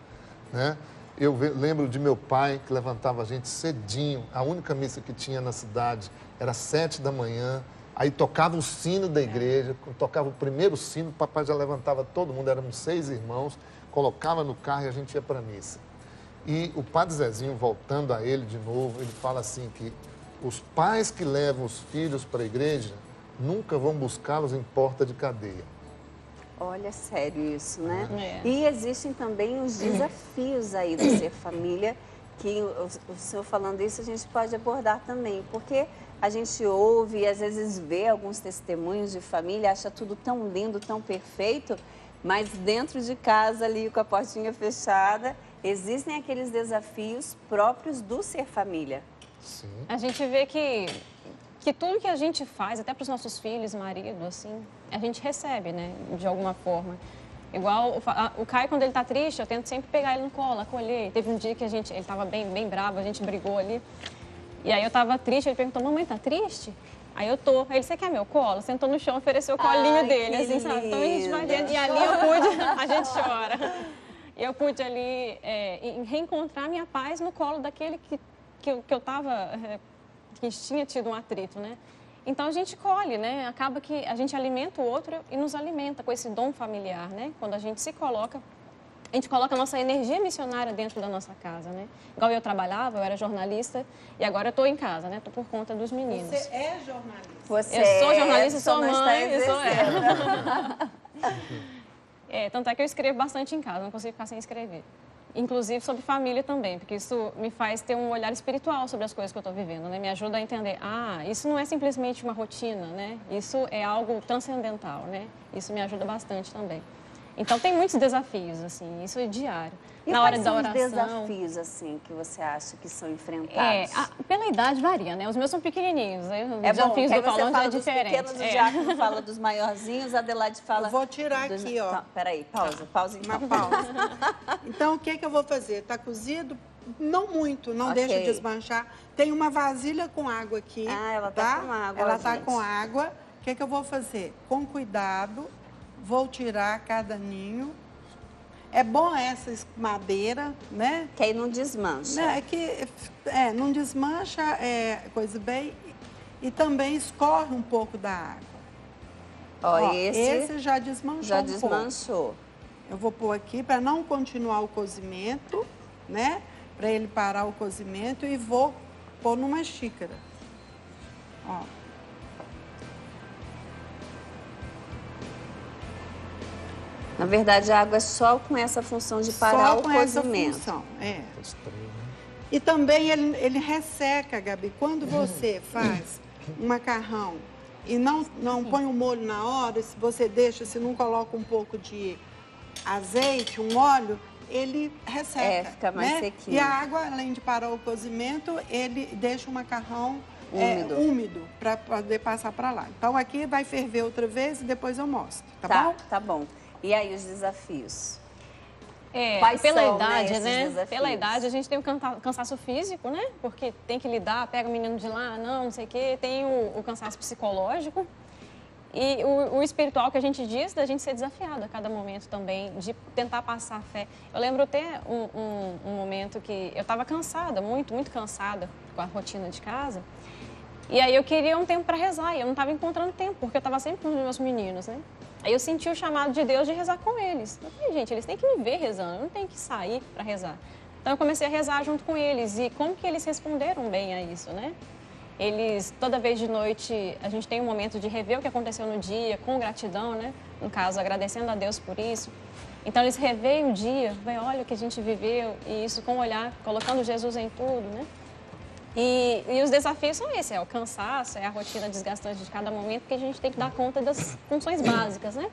[SPEAKER 3] né? Eu lembro de meu pai que levantava a gente cedinho. A única missa que tinha na cidade era 7 da manhã. Aí tocava o sino da igreja. Quando tocava o primeiro sino, o papai já levantava todo mundo. Éramos 6 irmãos. Colocava no carro e a gente ia para a missa. E o padre Zezinho, voltando a ele de novo, ele fala assim que os pais que levam os filhos para a igreja nunca vão buscá-los em porta de cadeia.
[SPEAKER 2] Olha, sério isso, né?
[SPEAKER 5] É.
[SPEAKER 2] E existem também os desafios aí do ser família, que o senhor falando isso a gente pode abordar também, porque a gente ouve e às vezes vê alguns testemunhos de família, acha tudo tão lindo, tão perfeito, mas dentro de casa ali com a portinha fechada, existem aqueles desafios próprios do ser família.
[SPEAKER 3] Sim.
[SPEAKER 5] A gente vê que tudo que a gente faz, até para os nossos filhos, marido, assim, a gente recebe, né, de alguma forma. Igual o Caio, quando ele tá triste, eu tento sempre pegar ele no colo, acolher. Teve um dia que ele tava bem bravo, a gente brigou ali. E aí eu tava triste, ele perguntou, mamãe, tá triste? Aí eu tô. Aí ele, você quer meu colo? Sentou no chão, ofereceu o colinho dele, assim, sabe? Então a gente vai dentro. E ali eu pude, a gente chora. E eu pude ali reencontrar minha paz no colo daquele que eu tava... que tinha tido um atrito, né? Então, a gente colhe, né? Acaba que a gente alimenta o outro e nos alimenta com esse dom familiar, né? Quando a gente se coloca, a gente coloca a nossa energia missionária dentro da nossa casa, né? Igual eu trabalhava, eu era jornalista e agora eu estou em casa, né? Estou por conta dos meninos.
[SPEAKER 4] Você é jornalista.
[SPEAKER 5] Eu sou jornalista, sou mãe, eu sou tanto é que eu escrevo bastante em casa, não consigo ficar sem escrever. Inclusive sobre família também, porque isso me faz ter um olhar espiritual sobre as coisas que eu estou vivendo, né? Me ajuda a entender, isso não é simplesmente uma rotina, né? Isso é algo transcendental, né? Isso me ajuda bastante também. Então, tem muitos desafios, assim, isso é diário.
[SPEAKER 2] E
[SPEAKER 5] na hora da
[SPEAKER 2] quais
[SPEAKER 5] oração.
[SPEAKER 2] são os desafios, assim, que você acha que são enfrentados?
[SPEAKER 5] Pela idade varia, né? Os meus são pequenininhos, aí os
[SPEAKER 2] Bom,
[SPEAKER 5] desafios
[SPEAKER 2] que aí
[SPEAKER 5] do Paulão já é
[SPEAKER 2] dos
[SPEAKER 5] diferente.
[SPEAKER 2] pequenos, o Diácono fala dos maiorzinhos, a Adelaide fala...
[SPEAKER 4] Eu vou tirar aqui, ó.
[SPEAKER 2] Tá, peraí, pausa então.
[SPEAKER 4] Uma pausa. Então, o que eu vou fazer? Tá cozido, não muito, não
[SPEAKER 2] Ok.
[SPEAKER 4] deixa desmanchar. Tem uma vasilha com água aqui.
[SPEAKER 2] Ah, ela tá com água,
[SPEAKER 4] Ela
[SPEAKER 2] ó,
[SPEAKER 4] tá
[SPEAKER 2] gente.
[SPEAKER 4] com água. O que eu vou fazer? Com cuidado, vou tirar cada ninho. É bom essa madeira, né?
[SPEAKER 2] Que aí não desmancha.
[SPEAKER 4] É que não desmancha, coisa bem. E também escorre um pouco da água.
[SPEAKER 2] Ó,
[SPEAKER 4] esse já desmanchou
[SPEAKER 2] já
[SPEAKER 4] um pouco.
[SPEAKER 2] desmanchou.
[SPEAKER 4] Eu vou pôr aqui para não continuar o cozimento, né? Para ele parar o cozimento e vou pôr numa xícara. Ó.
[SPEAKER 2] Na verdade, a água é só com essa função de parar
[SPEAKER 4] Só
[SPEAKER 2] o
[SPEAKER 4] com essa
[SPEAKER 2] cozimento.
[SPEAKER 4] função,
[SPEAKER 3] Estranho, né?
[SPEAKER 4] E também ele resseca, Gabi. Quando você faz um macarrão e não põe o molho na hora, se você deixa, se não coloca um pouco de azeite, um óleo, ele resseca.
[SPEAKER 2] Fica mais
[SPEAKER 4] né?
[SPEAKER 2] sequinho.
[SPEAKER 4] E a água, além de parar o cozimento, ele deixa o macarrão úmido para poder passar para lá. Então aqui vai ferver outra vez e depois eu mostro, tá bom?
[SPEAKER 2] Tá bom. E aí os desafios?
[SPEAKER 5] Quais pela
[SPEAKER 2] são,
[SPEAKER 5] idade,
[SPEAKER 2] esses desafios?
[SPEAKER 5] Pela idade, a gente tem o cansaço físico, né? Porque tem que lidar, pega o menino de lá, não sei o quê. Tem o cansaço psicológico. E o espiritual que a gente diz, da gente ser desafiado a cada momento também, de tentar passar a fé. Eu lembro até um momento que eu estava cansada, muito, muito cansada com a rotina de casa. E aí eu queria um tempo para rezar e eu não estava encontrando tempo, porque eu estava sempre com os meus meninos, né? Aí eu senti o chamado de Deus de rezar com eles. Eu falei, gente, eles têm que me ver rezando, eu não tenho que sair para rezar. Então eu comecei a rezar junto com eles e como que eles responderam bem a isso, né? Eles, toda vez de noite, a gente tem um momento de rever o que aconteceu no dia, com gratidão, né? No caso, agradecendo a Deus por isso. Então eles reveem o dia, veem, olha o que a gente viveu, e isso com o olhar, colocando Jesus em tudo, né? E os desafios são esses, é o cansaço, é a rotina desgastante de cada momento, que a gente tem que dar conta das funções básicas, né?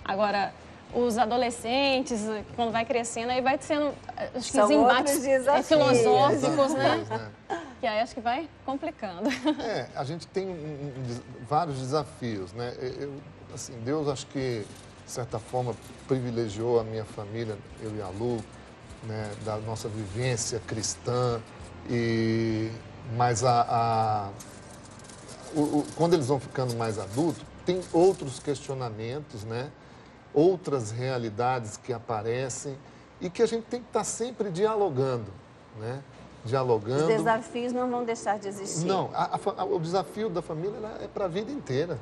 [SPEAKER 5] Agora, os adolescentes, quando vai crescendo, aí vai sendo, acho que,
[SPEAKER 2] São
[SPEAKER 5] os embates
[SPEAKER 2] outros desafios.
[SPEAKER 5] filosóficos, né?
[SPEAKER 3] né?
[SPEAKER 5] Que aí acho que vai complicando.
[SPEAKER 3] A gente tem vários desafios, né? Assim, Deus, acho que, de certa forma, privilegiou a minha família, eu e a Lu, né? Da nossa vivência cristã. Mas quando eles vão ficando mais adultos, tem outros questionamentos, né? Outras realidades que aparecem e que a gente tem que estar sempre dialogando, né? Dialogando.
[SPEAKER 2] Os desafios não vão deixar de existir.
[SPEAKER 3] Não, o desafio da família é para a vida inteira.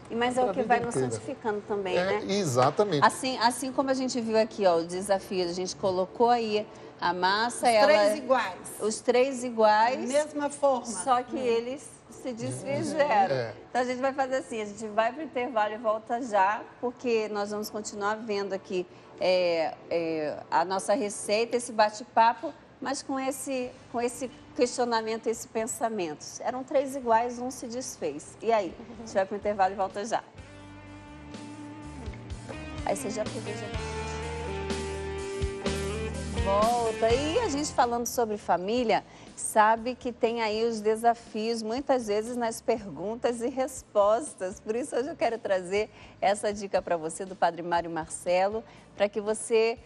[SPEAKER 2] Mas é o que vai nos santificando também, né?
[SPEAKER 3] Exatamente.
[SPEAKER 2] Assim como a gente viu aqui, ó, o desafio, a gente colocou aí a massa,
[SPEAKER 4] Os três iguais.
[SPEAKER 2] Os três iguais.
[SPEAKER 4] Mesma forma.
[SPEAKER 2] Só que eles se desfizeram. Então a gente vai fazer assim, a gente vai para o intervalo e volta já, porque nós vamos continuar vendo aqui a nossa receita, esse bate-papo, mas com esse questionamento, esse pensamento. Eram três iguais, um se desfez. E aí? A gente vai para o intervalo e volta já. Aí você já pegou, volta. E a gente falando sobre família, sabe que tem aí os desafios, muitas vezes nas perguntas e respostas. Por isso hoje eu quero trazer essa dica para você do Padre Mário Marcelo, para que você,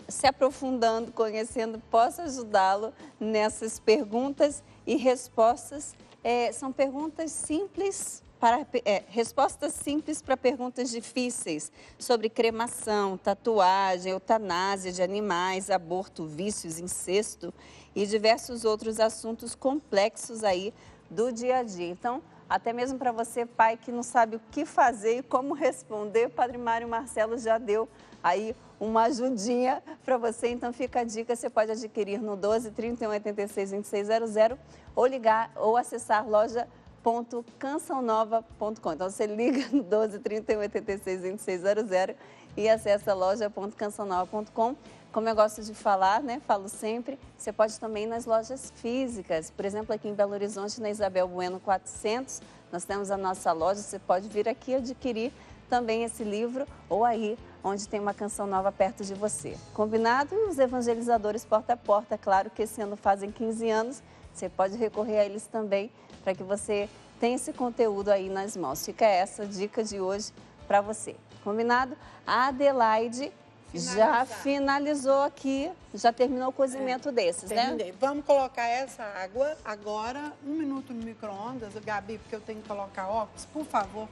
[SPEAKER 2] se aprofundando, conhecendo, possa ajudá-lo nessas perguntas e respostas. São perguntas simples, respostas simples para perguntas difíceis sobre cremação, tatuagem, eutanásia de animais, aborto, vícios, incesto e diversos outros assuntos complexos aí do dia a dia. Então, até mesmo para você, pai, que não sabe o que fazer e como responder, o Padre Mário Marcelo já deu aí uma ajudinha para você. Então, fica a dica, você pode adquirir no 12 31 86 2600 ou ligar ou acessar loja.cançãonova.com. Então, você liga no 12 31 86 2600 e acessa loja.cançãonova.com. Como eu gosto de falar, né? Falo sempre, você pode também ir nas lojas físicas. Por exemplo, aqui em Belo Horizonte, na Isabel Bueno 400, nós temos a nossa loja. Você pode vir aqui adquirir também esse livro ou aí onde tem uma canção nova perto de você. Combinado? E os evangelizadores porta a porta, claro que esse ano fazem 15 anos. Você pode recorrer a eles também para que você tenha esse conteúdo aí nas mãos. Fica essa dica de hoje para você. Combinado? A Adelaide Já finalizou aqui, já terminou o cozimento desses,
[SPEAKER 4] Terminei.
[SPEAKER 2] né?
[SPEAKER 4] Vamos colocar essa água agora, 1 minuto no micro-ondas, Gabi, porque eu tenho que colocar óculos, por favor.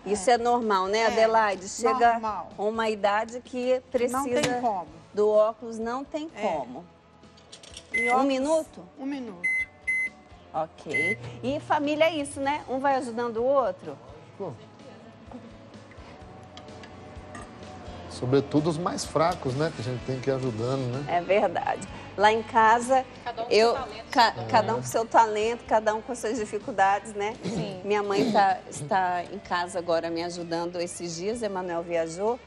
[SPEAKER 2] Isso é normal, né, Adelaide? Chega
[SPEAKER 4] normal.
[SPEAKER 2] uma idade que precisa
[SPEAKER 4] Não tem como.
[SPEAKER 2] do óculos, não tem como.
[SPEAKER 4] E
[SPEAKER 2] 1 minuto?
[SPEAKER 4] 1 minuto.
[SPEAKER 2] Ok. E família é isso, né? Um vai ajudando o outro.
[SPEAKER 3] Pô. Sobretudo os mais fracos, né? Que a gente tem que ir ajudando, né?
[SPEAKER 2] É verdade. Lá em casa,
[SPEAKER 5] Cada um com seu talento.
[SPEAKER 2] cada um com seu talento, cada um com suas dificuldades, né?
[SPEAKER 5] Sim.
[SPEAKER 2] Minha mãe está em casa agora me ajudando esses dias, Emanuel viajou.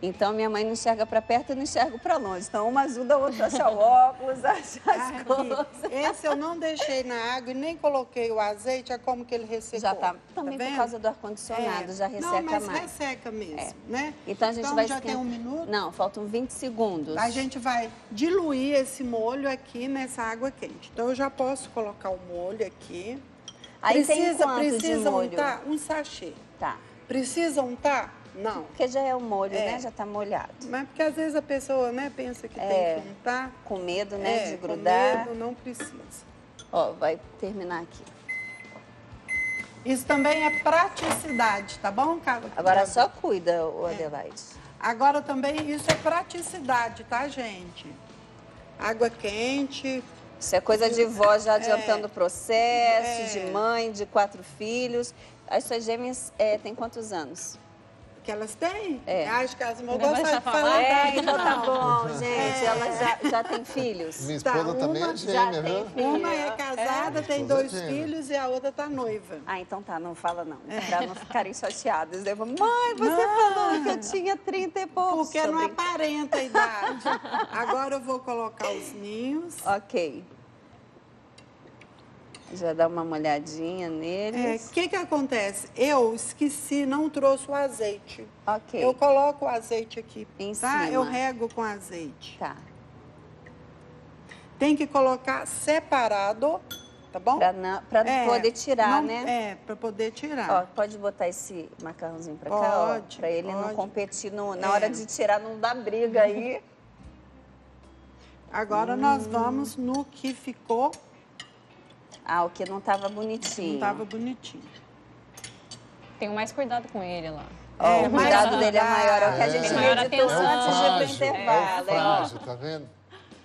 [SPEAKER 2] Então, minha mãe não enxerga para perto e não enxerga para longe. Então, uma ajuda a outra a achar o óculos, a achar as coisas.
[SPEAKER 4] Esse eu não deixei na água e nem coloquei o azeite, é como que ele ressecou.
[SPEAKER 2] Já tá. Também por
[SPEAKER 4] vendo?
[SPEAKER 2] causa do ar-condicionado, já resseca
[SPEAKER 4] não, mas
[SPEAKER 2] mais.
[SPEAKER 4] resseca mesmo, né?
[SPEAKER 2] Então, a gente vai
[SPEAKER 4] já
[SPEAKER 2] esquentar.
[SPEAKER 4] tem 1 minuto.
[SPEAKER 2] Não, faltam 20 segundos.
[SPEAKER 4] A gente vai diluir esse molho aqui nessa água quente. Então, eu já posso colocar o molho aqui.
[SPEAKER 2] Aí tem quanto de molho?
[SPEAKER 4] Untar um sachê.
[SPEAKER 2] Tá.
[SPEAKER 4] Precisa untar? Não.
[SPEAKER 2] Porque já é o molho, né? Já tá molhado.
[SPEAKER 4] Mas porque às vezes a pessoa, né, pensa que tem que untar.
[SPEAKER 2] Com medo, né, de
[SPEAKER 4] com
[SPEAKER 2] grudar.
[SPEAKER 4] medo, não precisa.
[SPEAKER 2] Ó, vai terminar aqui.
[SPEAKER 4] Isso também é praticidade, tá bom, Carla?
[SPEAKER 2] Agora só cuida, o Adelaide.
[SPEAKER 4] Agora também isso é praticidade, tá, gente? Água quente.
[SPEAKER 2] Isso é coisa de vó já adiantando o processo, de mãe, de 4 filhos. As suas gêmeas têm quantos anos?
[SPEAKER 4] Que elas têm?
[SPEAKER 2] É.
[SPEAKER 4] Acho que elas não vão
[SPEAKER 5] Não vai
[SPEAKER 4] gostar de
[SPEAKER 5] falar.
[SPEAKER 4] falar.
[SPEAKER 2] Então tá bom, gente. Elas já têm filhos?
[SPEAKER 3] Minha esposa
[SPEAKER 4] Tá,
[SPEAKER 3] também é
[SPEAKER 4] uma
[SPEAKER 3] gêmea,
[SPEAKER 2] já tem
[SPEAKER 3] viu?
[SPEAKER 2] filho.
[SPEAKER 4] Uma é casada, tem
[SPEAKER 3] Esposa
[SPEAKER 4] 2
[SPEAKER 3] gêmea.
[SPEAKER 4] filhos e a outra tá noiva.
[SPEAKER 2] Ah, então tá, não fala não. Pra não ficarem chateadas. Eu vou, mãe, você falou que eu tinha 30 e poucos.
[SPEAKER 4] Porque
[SPEAKER 2] Tô
[SPEAKER 4] não
[SPEAKER 2] brincando.
[SPEAKER 4] aparenta a idade. Agora eu vou colocar os ninhos.
[SPEAKER 2] Ok. Já dá uma molhadinha
[SPEAKER 4] O
[SPEAKER 2] neles.
[SPEAKER 4] que acontece? Eu esqueci, não trouxe o azeite.
[SPEAKER 2] Ok.
[SPEAKER 4] Eu coloco o azeite aqui,
[SPEAKER 2] Em
[SPEAKER 4] tá?
[SPEAKER 2] cima.
[SPEAKER 4] Eu rego com azeite.
[SPEAKER 2] Tá.
[SPEAKER 4] Tem que colocar separado, tá bom?
[SPEAKER 2] Pra poder tirar,
[SPEAKER 4] não-
[SPEAKER 2] né?
[SPEAKER 4] É, para poder tirar.
[SPEAKER 2] Ó, pode botar esse macarrãozinho pra cá, ó.
[SPEAKER 4] Pode,
[SPEAKER 2] Pra ele não
[SPEAKER 4] pode.
[SPEAKER 2] competir na hora de tirar, não dar briga aí.
[SPEAKER 4] Agora nós vamos no que ficou,
[SPEAKER 2] Ah, o que não tava bonitinho.
[SPEAKER 4] não estava bonitinho.
[SPEAKER 5] Tenho mais cuidado com ele lá.
[SPEAKER 2] Ó, o
[SPEAKER 4] mais
[SPEAKER 2] cuidado dele é maior, é o que a
[SPEAKER 3] É.
[SPEAKER 2] gente
[SPEAKER 5] Tem maior
[SPEAKER 2] meditou
[SPEAKER 5] atenção.
[SPEAKER 2] antes de ir pro intervalo, hein?
[SPEAKER 3] frágil, tá vendo?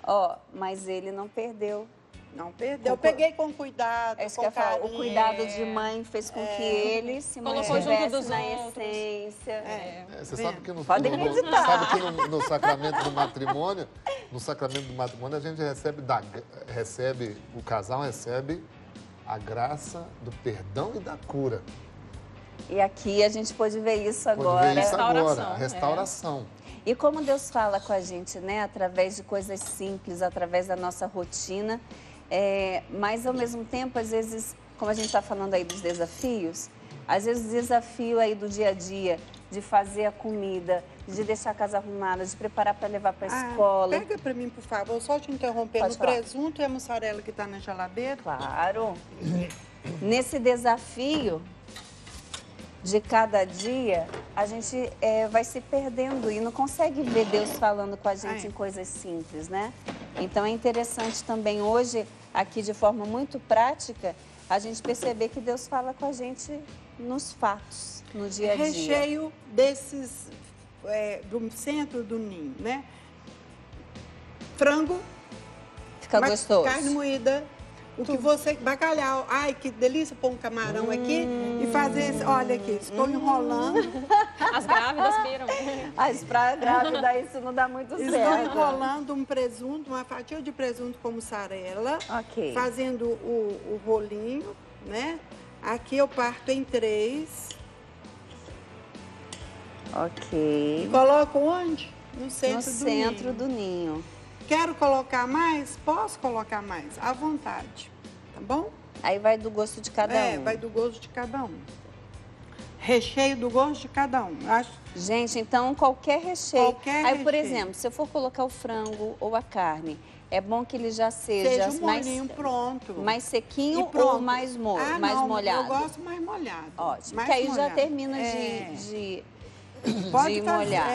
[SPEAKER 2] Ó, mas ele não perdeu.
[SPEAKER 4] Não perdeu. Eu peguei com cuidado,
[SPEAKER 2] É isso
[SPEAKER 4] com
[SPEAKER 2] que eu ia falar. O
[SPEAKER 4] carinho.
[SPEAKER 2] cuidado de mãe fez com que ele se
[SPEAKER 5] Colocou
[SPEAKER 2] mantivesse
[SPEAKER 5] junto dos
[SPEAKER 2] na
[SPEAKER 5] outros.
[SPEAKER 2] essência.
[SPEAKER 3] Você sabe que
[SPEAKER 2] Podem acreditar.
[SPEAKER 3] sabe que no sacramento do matrimônio, a gente recebe, o casal recebe a graça do perdão e da cura.
[SPEAKER 2] E aqui a gente pôde ver isso
[SPEAKER 3] Pode
[SPEAKER 2] agora.
[SPEAKER 3] ver isso agora,
[SPEAKER 5] Restauração,
[SPEAKER 3] restauração.
[SPEAKER 2] E como Deus fala com a gente, né? Através de coisas simples, através da nossa rotina. Mas, ao mesmo tempo, às vezes, como a gente está falando aí dos desafios, às vezes o desafio aí do dia a dia, de fazer a comida, de deixar a casa arrumada, de preparar para levar para a escola.
[SPEAKER 4] Pega para mim, por favor, só te interromper.
[SPEAKER 2] Pode
[SPEAKER 4] No
[SPEAKER 2] falar.
[SPEAKER 4] presunto e a mussarela que está na geladeira.
[SPEAKER 2] Claro. Nesse desafio de cada dia, a gente vai se perdendo e não consegue ver Deus falando com a gente em coisas simples, né? Então é interessante também hoje, aqui de forma muito prática, a gente perceber que Deus fala com a gente nos fatos, no dia a dia.
[SPEAKER 4] Recheio desses, do centro do ninho, né? Frango,
[SPEAKER 2] Fica gostoso.
[SPEAKER 4] carne moída, o que você... Bacalhau. Ai, que delícia pôr um camarão aqui e fazer... Olha aqui, estou enrolando.
[SPEAKER 5] As grávidas viram.
[SPEAKER 2] Mas para grávida isso não dá muito
[SPEAKER 4] Estou
[SPEAKER 2] certo.
[SPEAKER 4] enrolando um presunto, uma fatia de presunto com mussarela.
[SPEAKER 2] Ok.
[SPEAKER 4] Fazendo o rolinho, né? Aqui eu parto em 3.
[SPEAKER 2] Ok.
[SPEAKER 4] Coloco onde? No centro
[SPEAKER 2] No
[SPEAKER 4] do
[SPEAKER 2] centro
[SPEAKER 4] ninho.
[SPEAKER 2] do ninho.
[SPEAKER 4] Quero colocar mais? Posso colocar mais, à vontade, tá bom?
[SPEAKER 2] Aí vai do gosto de cada um.
[SPEAKER 4] Vai do gosto de cada um. Recheio do gosto de cada um. Acho
[SPEAKER 2] Gente, então qualquer recheio.
[SPEAKER 4] Qualquer
[SPEAKER 2] Aí, por
[SPEAKER 4] recheio.
[SPEAKER 2] exemplo, se eu for colocar o frango ou a carne, é bom que ele já seja,
[SPEAKER 4] seja um molinho pronto.
[SPEAKER 2] mais
[SPEAKER 4] E
[SPEAKER 2] sequinho
[SPEAKER 4] pronto.
[SPEAKER 2] ou mais, mais
[SPEAKER 4] não,
[SPEAKER 2] molhado?
[SPEAKER 4] Eu gosto mais molhado.
[SPEAKER 2] Ótimo,
[SPEAKER 4] Mais
[SPEAKER 2] porque aí já
[SPEAKER 4] molhado.
[SPEAKER 2] termina
[SPEAKER 4] É.
[SPEAKER 2] de de molhar.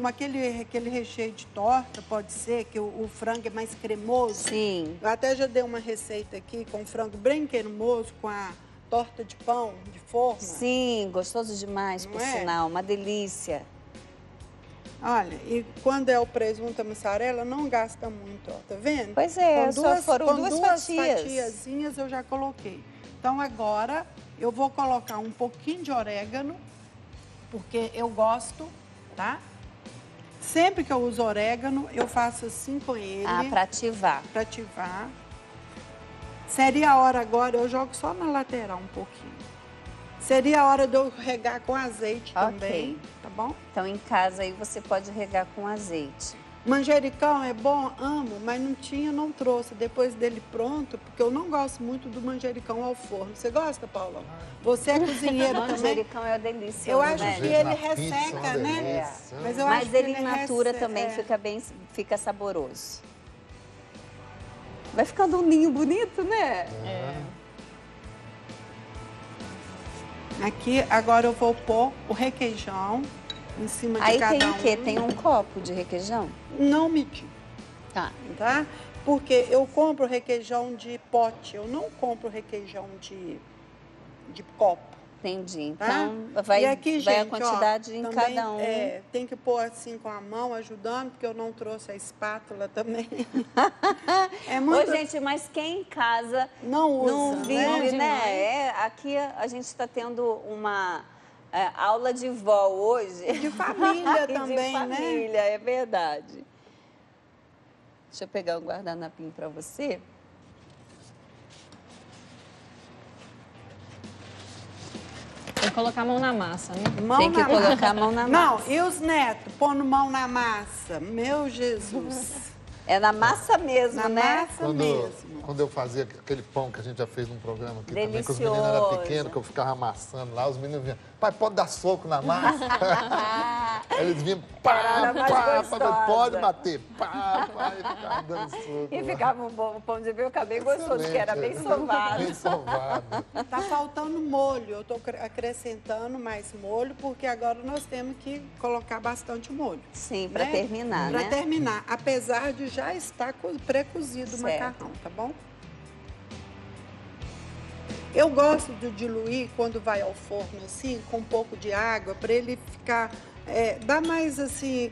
[SPEAKER 4] Aquele recheio de torta, pode ser, que o frango é mais cremoso.
[SPEAKER 2] Sim.
[SPEAKER 4] Eu até já dei uma receita aqui com frango bem cremoso, com a torta de pão, de forma.
[SPEAKER 2] Sim, gostoso demais, por sinal, uma delícia.
[SPEAKER 4] Olha, e quando é o presunto, a mussarela, não gasta muito, ó, tá vendo?
[SPEAKER 2] Pois é, só foram duas fatias.
[SPEAKER 4] fatiazinhas eu já coloquei. Então, agora, eu vou colocar um pouquinho de orégano, porque eu gosto, tá? Sempre que eu uso orégano, eu faço assim com ele.
[SPEAKER 2] Ah, para ativar.
[SPEAKER 4] Para ativar. Seria a hora agora, eu jogo só na lateral um pouquinho. Seria a hora de eu regar com azeite também, tá bom?
[SPEAKER 2] Então, em casa aí você pode regar com azeite.
[SPEAKER 4] Manjericão é bom, amo, mas não tinha, não trouxe. Depois dele pronto, porque eu não gosto muito do manjericão ao forno. Você gosta, Paulão? Você é cozinheiro também.
[SPEAKER 2] Manjericão é uma delícia.
[SPEAKER 4] Eu acho
[SPEAKER 2] né?
[SPEAKER 4] que ele resseca, né?
[SPEAKER 2] Mas ele in natura também fica saboroso. Vai ficando um ninho bonito, né?
[SPEAKER 4] Aqui, agora eu vou pôr o requeijão em cima de cada um.
[SPEAKER 2] Aí tem o quê? Tem um copo de requeijão?
[SPEAKER 4] Não medi.
[SPEAKER 2] Tá.
[SPEAKER 4] Porque eu compro requeijão de pote, eu não compro requeijão de copo.
[SPEAKER 2] Entendi. Então,
[SPEAKER 4] e aqui,
[SPEAKER 2] vai
[SPEAKER 4] gente,
[SPEAKER 2] a quantidade em
[SPEAKER 4] também,
[SPEAKER 2] cada um.
[SPEAKER 4] Tem que pôr assim com a mão, ajudando, porque eu não trouxe a espátula também.
[SPEAKER 2] Ô, gente, mas quem em casa
[SPEAKER 4] não usa,
[SPEAKER 2] não vive, né? Aqui a gente está tendo uma aula de vó hoje.
[SPEAKER 4] De família também,
[SPEAKER 2] de família, é verdade. Deixa eu pegar um guardanapinho para você.
[SPEAKER 5] Tem que colocar a mão na massa, né?
[SPEAKER 2] Tem que colocar a mão na massa.
[SPEAKER 4] Não, e os netos pondo mão na massa? Meu Jesus.
[SPEAKER 2] É na massa mesmo, né?
[SPEAKER 3] Quando eu fazia aquele pão que a gente já fez num programa aqui também, que os
[SPEAKER 2] Delicioso.
[SPEAKER 3] meninos eram pequenos, que eu ficava amassando lá, os meninos vinham, pai, pode dar soco na massa? Eles vinham, pá, pode bater, pá, e ficava dando soco.
[SPEAKER 2] E ficava um pão de bica bem gostoso, que era bem sovado.
[SPEAKER 3] Bem sovado.
[SPEAKER 4] Tá faltando molho, eu tô acrescentando mais molho, porque agora nós temos que colocar bastante molho.
[SPEAKER 2] Sim, para terminar, né?
[SPEAKER 4] Para terminar, apesar de já estar pré-cozido o macarrão, tá bom? Eu gosto de diluir quando vai ao forno assim, com um pouco de água, para ele ficar, dar mais assim,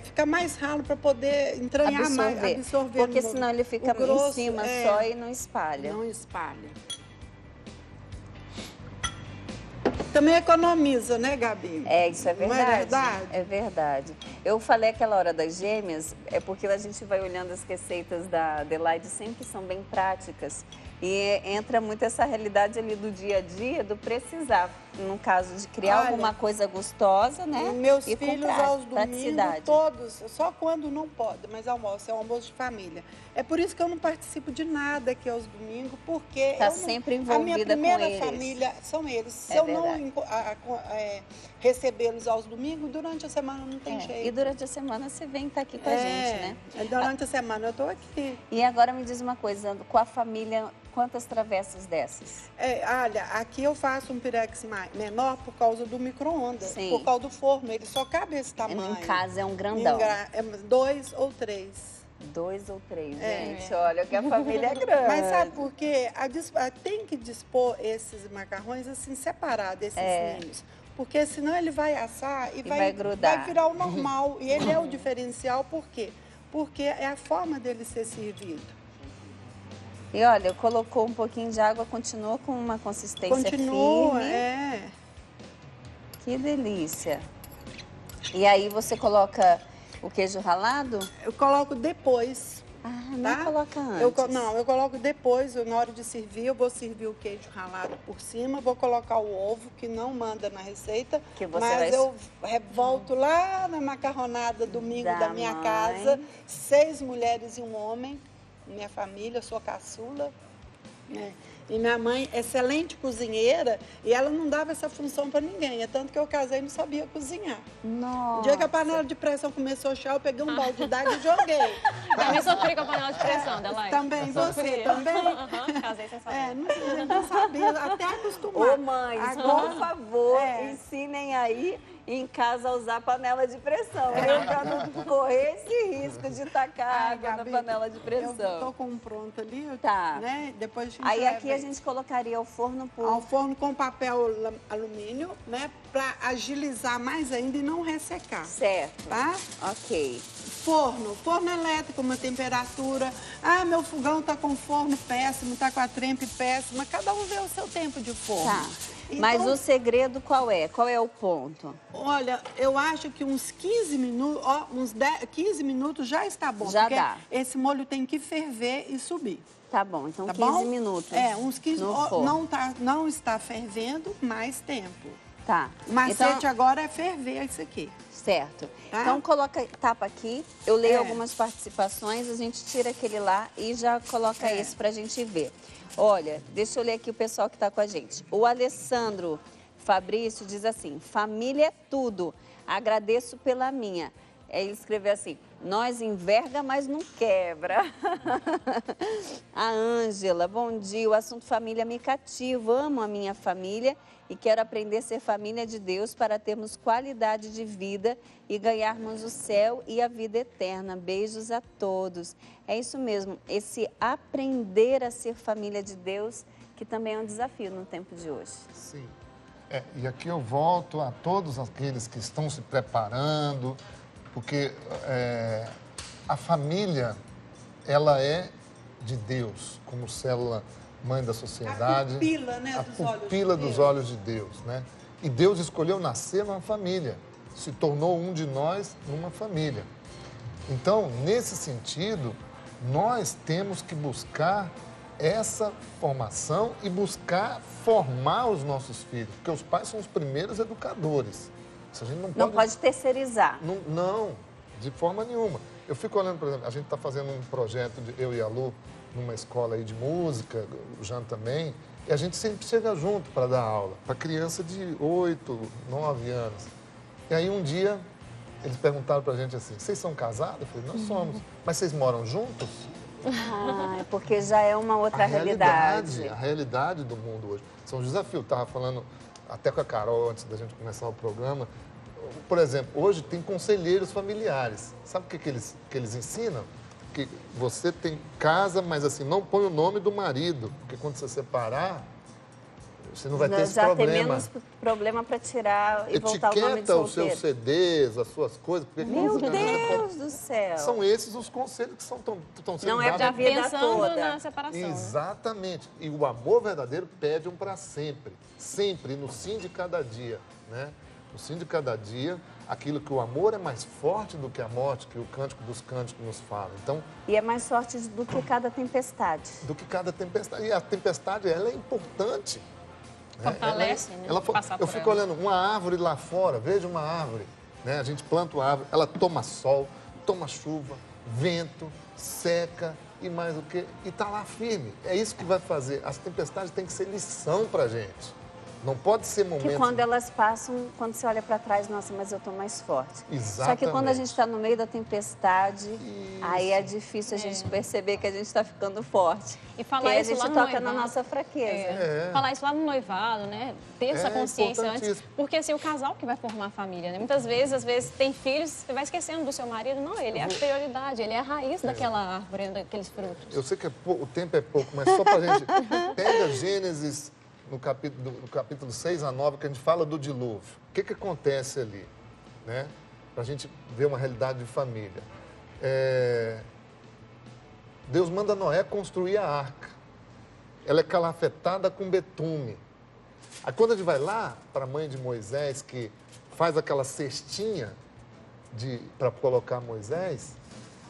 [SPEAKER 4] ficar mais ralo para poder entranhar mais, absorver.
[SPEAKER 2] Porque senão ele fica grosso, em cima só e não espalha.
[SPEAKER 4] Não espalha. Também economiza, né, Gabi?
[SPEAKER 2] Isso é verdade.
[SPEAKER 4] Não é verdade?
[SPEAKER 2] É verdade. Eu falei aquela hora das gêmeas, porque a gente vai olhando as receitas da Adelaide, sempre são bem práticas. E entra muito essa realidade ali do dia a dia, do precisar. No caso de criar alguma coisa gostosa, né?
[SPEAKER 4] Meus filhos aos domingos, todos, só quando não pode, mas almoço, é um almoço de família. É por isso que eu não participo de nada aqui aos domingos, porque
[SPEAKER 2] está sempre envolvida com eles.
[SPEAKER 4] A minha primeira família são eles. Se eu não recebê-los aos domingos, durante a semana não tem jeito.
[SPEAKER 2] E durante a semana você vem estar aqui com a gente, né?
[SPEAKER 4] Durante a semana eu estou aqui.
[SPEAKER 2] E agora me diz uma coisa, com a família, quantas travessas dessas?
[SPEAKER 4] Olha, aqui eu faço um pirex menor por causa do micro-ondas, por causa do forno, ele só cabe esse tamanho.
[SPEAKER 2] Em casa é um grandão.
[SPEAKER 4] 2 ou 3.
[SPEAKER 2] 2 ou 3, gente. Olha que a família é grande.
[SPEAKER 4] Mas sabe por quê? Tem que dispor esses macarrões assim, separados, esses ninhos. Porque senão ele vai assar e vai grudar. Vai virar o normal. E ele é o diferencial, por quê? Porque é a forma dele ser servido.
[SPEAKER 2] E olha, colocou um pouquinho de água, continua com uma consistência firme. Que delícia. E aí você coloca o queijo ralado?
[SPEAKER 4] Eu coloco depois.
[SPEAKER 2] Não coloca antes?
[SPEAKER 4] Eu coloco depois, na hora de servir, eu vou servir o queijo ralado por cima, vou colocar o ovo, que não manda na receita, eu volto lá na macarronada domingo da minha casa, 6 mulheres e um homem, minha família, eu sou caçula. É. E minha mãe, excelente cozinheira, e ela não dava essa função para ninguém. É tanto que eu casei e não sabia cozinhar.
[SPEAKER 2] Nossa.
[SPEAKER 4] O dia que a panela de pressão começou a chiar, eu peguei um balde d'água e joguei.
[SPEAKER 5] Também sofri com a panela de pressão, Adelaide.
[SPEAKER 4] Também, você também?
[SPEAKER 5] Aham, casei sem saber.
[SPEAKER 4] Não sabia, até acostumar.
[SPEAKER 2] Ô, mães,
[SPEAKER 4] Agora,
[SPEAKER 2] por favor,
[SPEAKER 4] é.
[SPEAKER 2] ensinem aí em casa a usar panela de pressão, para não correr esse risco de tacar
[SPEAKER 4] Ai,
[SPEAKER 2] água
[SPEAKER 4] Gabi,
[SPEAKER 2] na panela de
[SPEAKER 4] Eu
[SPEAKER 2] pressão.
[SPEAKER 4] tô com um pronto ali,
[SPEAKER 2] Tá.
[SPEAKER 4] né? Depois a gente
[SPEAKER 2] Aí
[SPEAKER 4] leva
[SPEAKER 2] aqui a gente colocaria o forno
[SPEAKER 4] ao
[SPEAKER 2] por...
[SPEAKER 4] forno com papel alumínio, né? Para agilizar mais ainda e não ressecar,
[SPEAKER 2] Certo.
[SPEAKER 4] tá?
[SPEAKER 2] Ok.
[SPEAKER 4] Forno elétrico, uma temperatura. Ah, meu fogão tá com forno péssimo, tá com a trempe péssima. Cada um vê o seu tempo de forno.
[SPEAKER 2] Tá.
[SPEAKER 4] Então,
[SPEAKER 2] Mas o segredo qual é? Qual é o ponto?
[SPEAKER 4] olha, eu acho que uns 15 minutos, ó, uns 15 minutos já está bom.
[SPEAKER 2] Já
[SPEAKER 4] porque
[SPEAKER 2] dá.
[SPEAKER 4] esse molho tem que ferver e subir.
[SPEAKER 2] Tá bom, então
[SPEAKER 4] Tá
[SPEAKER 2] 15
[SPEAKER 4] bom?
[SPEAKER 2] minutos.
[SPEAKER 4] É, uns 15
[SPEAKER 2] no
[SPEAKER 4] minutos.
[SPEAKER 2] forno.
[SPEAKER 4] Não está fervendo mais tempo.
[SPEAKER 2] Tá.
[SPEAKER 4] O macete
[SPEAKER 2] Então,
[SPEAKER 4] agora é ferver isso aqui.
[SPEAKER 2] certo.
[SPEAKER 4] Tá?
[SPEAKER 2] Então coloca, tapa aqui, eu leio
[SPEAKER 4] É.
[SPEAKER 2] algumas participações, a gente tira aquele lá e já coloca
[SPEAKER 4] É.
[SPEAKER 2] esse pra gente ver. Olha, deixa eu ler aqui o pessoal que tá com a gente. O Alessandro Fabrício diz assim: família é tudo, agradeço pela minha. Ele escreveu assim: nós enverga, mas não quebra. A Ângela, bom dia. O assunto família me cativa. Amo a minha família e quero aprender a ser família de Deus para termos qualidade de vida e ganharmos o céu e a vida eterna. Beijos a todos. É isso mesmo, esse aprender a ser família de Deus, que também é um desafio no tempo de hoje.
[SPEAKER 3] Sim. E aqui eu volto a todos aqueles que estão se preparando, porque a família, ela é de Deus, como célula mãe da sociedade.
[SPEAKER 4] A pupila, né,
[SPEAKER 3] a
[SPEAKER 4] dos olhos de
[SPEAKER 3] pupila dos
[SPEAKER 4] Deus.
[SPEAKER 3] olhos de Deus, né? E Deus escolheu nascer numa família, se tornou um de nós numa família. Então, nesse sentido, nós temos que buscar essa formação e buscar formar os nossos filhos, porque os pais são os primeiros educadores. Isso a gente
[SPEAKER 2] Não pode terceirizar.
[SPEAKER 3] não, de forma nenhuma. Eu fico olhando, por exemplo, a gente está fazendo um projeto, eu e a Lu, numa escola aí de música, o Jean também, e a gente sempre chega junto para dar aula, para criança de 8, 9 anos. E aí um dia, eles perguntaram para a gente assim: vocês são casados? Eu falei: nós somos. Mas vocês moram juntos?
[SPEAKER 2] Ah, porque já é uma outra realidade.
[SPEAKER 3] A realidade do mundo hoje. São desafios. Eu estava falando até com a Carol antes da gente começar o programa. Por exemplo, hoje tem conselheiros familiares. Sabe o que eles ensinam? Que você tem casa, mas assim, não põe o nome do marido, porque quando você separar, você não vai ter esse
[SPEAKER 2] Já
[SPEAKER 3] problema.
[SPEAKER 2] tem menos problema para tirar e voltar o nome de
[SPEAKER 3] Etiqueta os
[SPEAKER 2] solteiro.
[SPEAKER 3] seus CDs, as suas coisas. Porque
[SPEAKER 2] Meu
[SPEAKER 3] quando você
[SPEAKER 2] Deus do céu.
[SPEAKER 3] São esses os conselhos que estão sendo
[SPEAKER 2] Não é
[SPEAKER 3] dados.
[SPEAKER 2] pra vida
[SPEAKER 5] Pensando
[SPEAKER 2] toda.
[SPEAKER 5] na separação. né?
[SPEAKER 3] Exatamente. E o amor verdadeiro pede um para sempre. Sempre, no sim de cada dia, né? No sim de cada dia, aquilo que o amor é mais forte do que a morte, que o Cântico dos Cânticos nos fala. Então,
[SPEAKER 2] E é mais forte do que cada tempestade.
[SPEAKER 3] do que cada tempestade. E a tempestade, ela é importante.
[SPEAKER 5] Fortalece, né? Passar
[SPEAKER 3] Eu
[SPEAKER 5] por
[SPEAKER 3] fico
[SPEAKER 5] ela.
[SPEAKER 3] olhando uma árvore lá fora, veja uma árvore, né? A gente planta uma árvore, ela toma sol, toma chuva, vento, seca e mais o quê? E está lá firme. É isso que vai fazer. As tempestades têm que ser lição para a gente. Não pode ser momento...
[SPEAKER 2] Que quando elas passam, quando você olha para trás, nossa, mas eu tô mais forte. Só que
[SPEAKER 3] Exatamente.
[SPEAKER 2] quando a gente está no meio da tempestade,
[SPEAKER 3] Isso.
[SPEAKER 2] aí é difícil a gente perceber que a gente está ficando forte.
[SPEAKER 5] E falar
[SPEAKER 2] Porque aí a
[SPEAKER 5] isso
[SPEAKER 2] gente
[SPEAKER 5] lá no
[SPEAKER 2] toca na
[SPEAKER 5] noivado.
[SPEAKER 2] nossa fraqueza.
[SPEAKER 5] Falar isso lá no noivado, né? Ter essa
[SPEAKER 3] É
[SPEAKER 5] consciência antes.
[SPEAKER 3] importantíssimo.
[SPEAKER 5] Porque assim, o casal que vai formar a família, né? Muitas vezes, às vezes, tem filhos, você vai esquecendo do seu marido. Não, ele é a prioridade, ele é a raiz daquela árvore, daqueles frutos.
[SPEAKER 3] Eu sei que o tempo é pouco, mas só para a gente... Pega Gênesis, no capítulo 6 a 9, que a gente fala do dilúvio. O que acontece ali? Né? Para a gente ver uma realidade de família. Deus manda Noé construir a arca. Ela é calafetada com betume. Aí quando a gente vai lá para a mãe de Moisés, que faz aquela cestinha para colocar Moisés,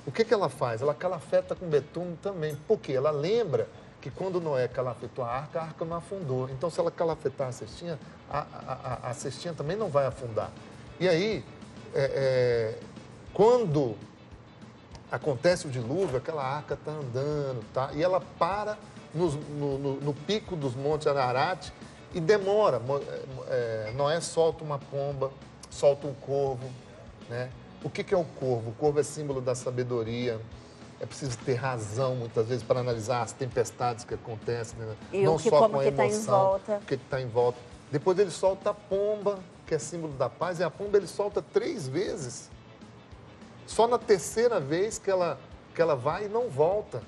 [SPEAKER 3] o que ela faz? Ela calafeta com betume também. Por quê? Ela lembra que quando Noé calafetou a arca não afundou. Então, se ela calafetar a cestinha, a cestinha também não vai afundar. E aí, quando acontece o dilúvio, aquela arca está andando, tá? E ela para no pico dos Montes Ararat e demora. Noé solta uma pomba, solta um corvo, né? O que é o corvo? O corvo é símbolo da sabedoria. É preciso ter razão, muitas vezes, para analisar as tempestades que acontecem, né?
[SPEAKER 2] E
[SPEAKER 3] não só
[SPEAKER 2] como
[SPEAKER 3] com a
[SPEAKER 2] que está em
[SPEAKER 3] emoção,
[SPEAKER 2] volta.
[SPEAKER 3] o que está em volta. Depois ele solta a pomba, que é símbolo da paz, e a pomba ele solta 3 vezes. Só na 3ª vez que ela vai e não volta,